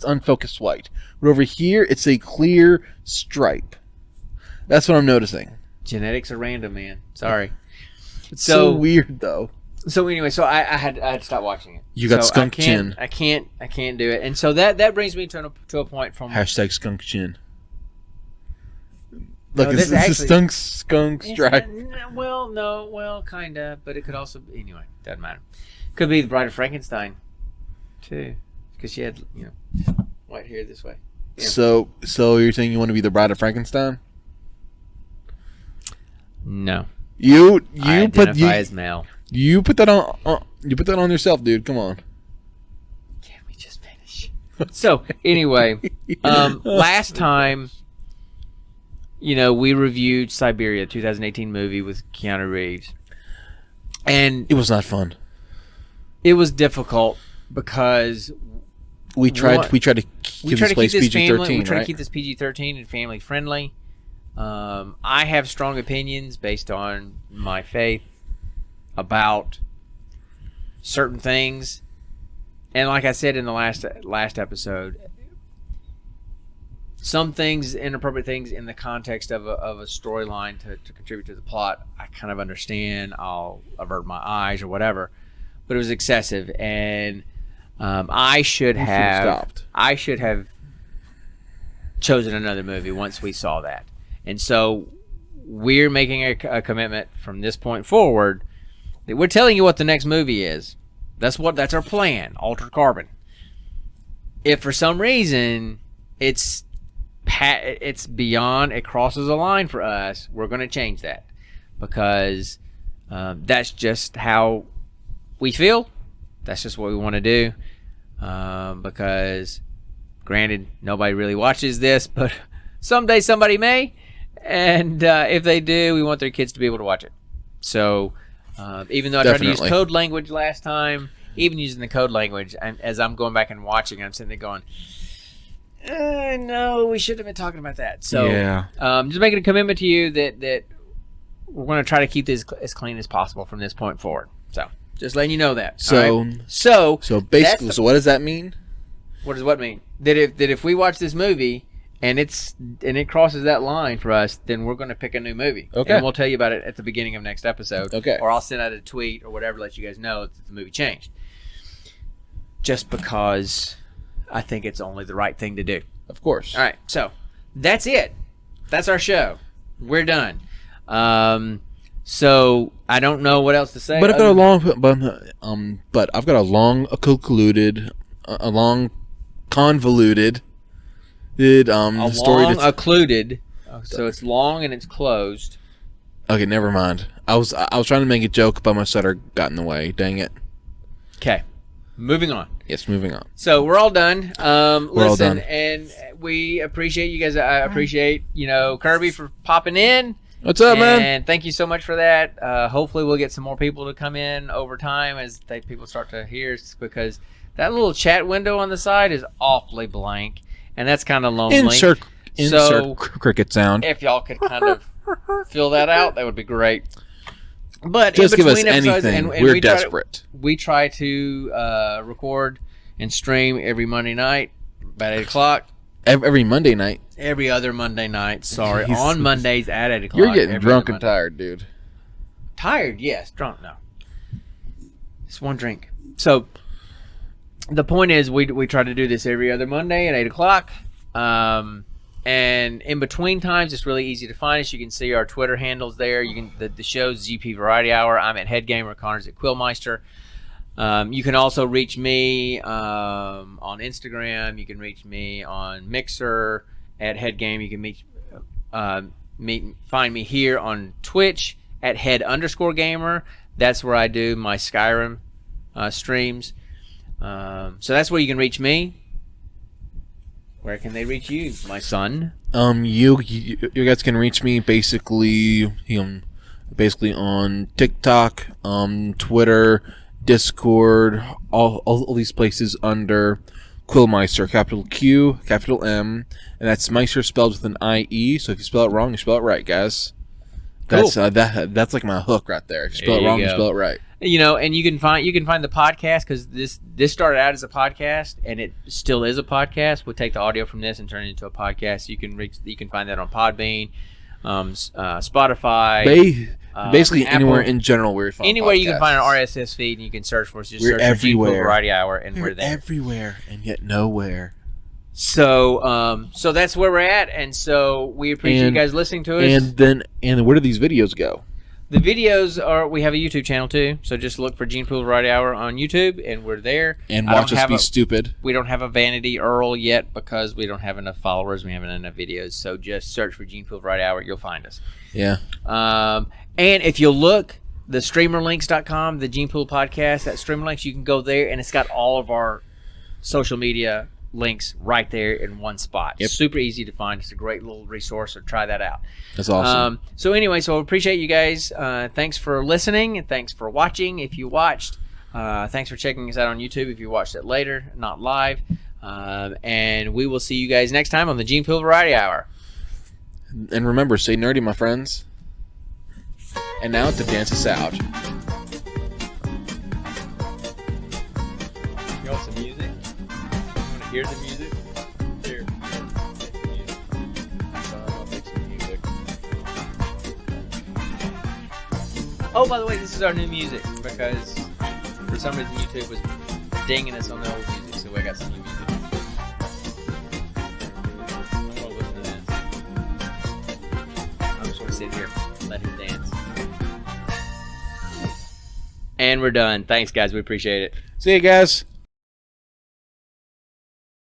unfocused white. But over here, it's a clear stripe. That's what I'm noticing. Genetics are random, man. Sorry. It's so weird, though. So anyway, so I had to stop watching it. You got skunk I chin. I can't do it. And so that brings me to a point from Hashtag skunk chin. Look, No, it's this a actually- skunk stripe. Well, kinda, but it could also be, anyway. Doesn't matter. Could be the Bride of Frankenstein, too, because she had white hair this way. Yeah. So you're saying you want to be the Bride of Frankenstein? No. You identify as male. You put that on yourself, dude. Come on. Can't we just finish? So anyway, last time, we reviewed Siberia, 2018 movie with Keanu Reeves, and it was not fun. It was difficult because we tried to keep this PG-13. We try to keep this PG-13 and family friendly. I have strong opinions based on my faith about certain things, and like I said in the last episode, some things, inappropriate things in the context of a storyline to contribute to the plot, I kind of understand. I'll avert my eyes or whatever, but it was excessive, and I should have chosen another movie once we saw that. And so we're making a commitment from this point forward that we're telling you what the next movie is. That's our plan, Altered Carbon. If for some reason it's beyond, it crosses a line for us, we're going to change that, because that's just how we feel. That's just what we want to do. Because granted, nobody really watches this, but someday somebody may. And if they do, we want their kids to be able to watch it. So even though I tried to use code language last time, even using the code language, as I'm going back and watching, I'm sitting there going, no, we shouldn't have been talking about that. So just making a commitment to you that we're going to try to keep this as clean as possible from this point forward. So just letting you know that. So basically, so what does that mean? What does what mean? That if we watch this movie and it crosses that line for us, then we're going to pick a new movie. Okay. And we'll tell you about it at the beginning of next episode. Okay. Or I'll send out a tweet or whatever to let you guys know that the movie changed. Just because I think it's only the right thing to do. Of course. All right. So that's it. That's our show. We're done. So I don't know what else to say. But I've got a long convoluted story. Occluded. So it's long and it's closed. Okay, never mind. I was trying to make a joke, but my stutter got in the way. Dang it. Okay. Moving on. Yes, moving on. So we're all done. We're all done. And we appreciate you guys. I appreciate, Kirby for popping in. What's up, man? And thank you so much for that. Hopefully we'll get some more people to come in over time as people start to hear, because that little chat window on the side is awfully blank, and that's kind of lonely. Insert cricket sound. If y'all could kind of fill that out, that would be great. But just give us anything. We're desperate. We try to record and stream every Monday night about 8 o'clock. Every Monday night? Every other Monday night, sorry. On Mondays at 8 o'clock. You're getting drunk and tired, dude. Tired? Yes. Drunk? No. Just one drink. So, the point is, we try to do this every other Monday at 8 o'clock. And in between times, it's really easy to find us. You can see our Twitter handles there. The show's GP Variety Hour. I'm at Headgamer. Connor's at QuillMiester. You can also reach me on Instagram. You can reach me on Mixer at Headgame. You can find me here on Twitch at Head_Gamer. That's where I do my Skyrim streams. So that's where you can reach me. Where can they reach you, my son? You guys can reach me basically on TikTok, Twitter, Discord, all these places under QuillMiester, capital Q, capital M, and that's Meister spelled with an I-E, so if you spell it wrong, you spell it right, guys. That's cool. That's like my hook right there. If you spell it wrong, you spell it right. And you can find the podcast, because this started out as a podcast, and it still is a podcast. We'll take the audio from this and turn it into a podcast. You can find that on Podbean, Spotify, basically Apple, anywhere in general where you find anywhere podcasts. You can find an RSS feed, and you can search for us. Just we're search everywhere. For Variety Hour, and we're there. Everywhere and yet nowhere. So that's where we're at, and so we appreciate you guys listening to us. And where do these videos go? The videos are. We have a YouTube channel too, so just look for Gene Pool Variety Hour on YouTube, and we're there. And watch us be stupid. We don't have a Vanity Earl yet because we don't have enough followers. We haven't enough videos, so just search for Gene Pool Variety Hour. You'll find us. Yeah. And if you look, the streamerlinks.com, the Gene Pool podcast, that streamer links, you can go there, and it's got all of our social media links right there in one spot. Yep. Super easy to find. It's a great little resource, so try that out. That's awesome. So anyway, so I appreciate you guys. Thanks for listening, and thanks for watching if you watched. Thanks for checking us out on YouTube if you watched it later, not live. And we will see you guys next time on the Gene Pool Variety Hour. And remember, stay nerdy, my friends. And now to dance us out. You want some music? You want to hear the music? Here. Make the music. I'll make some music. Oh, by the way, this is our new music because for some reason YouTube was dinging us on the old music, so I got some new music. I'm going to listen to this. I'm just going to sit here and let him dance. And we're done. Thanks, guys. We appreciate it. See you guys.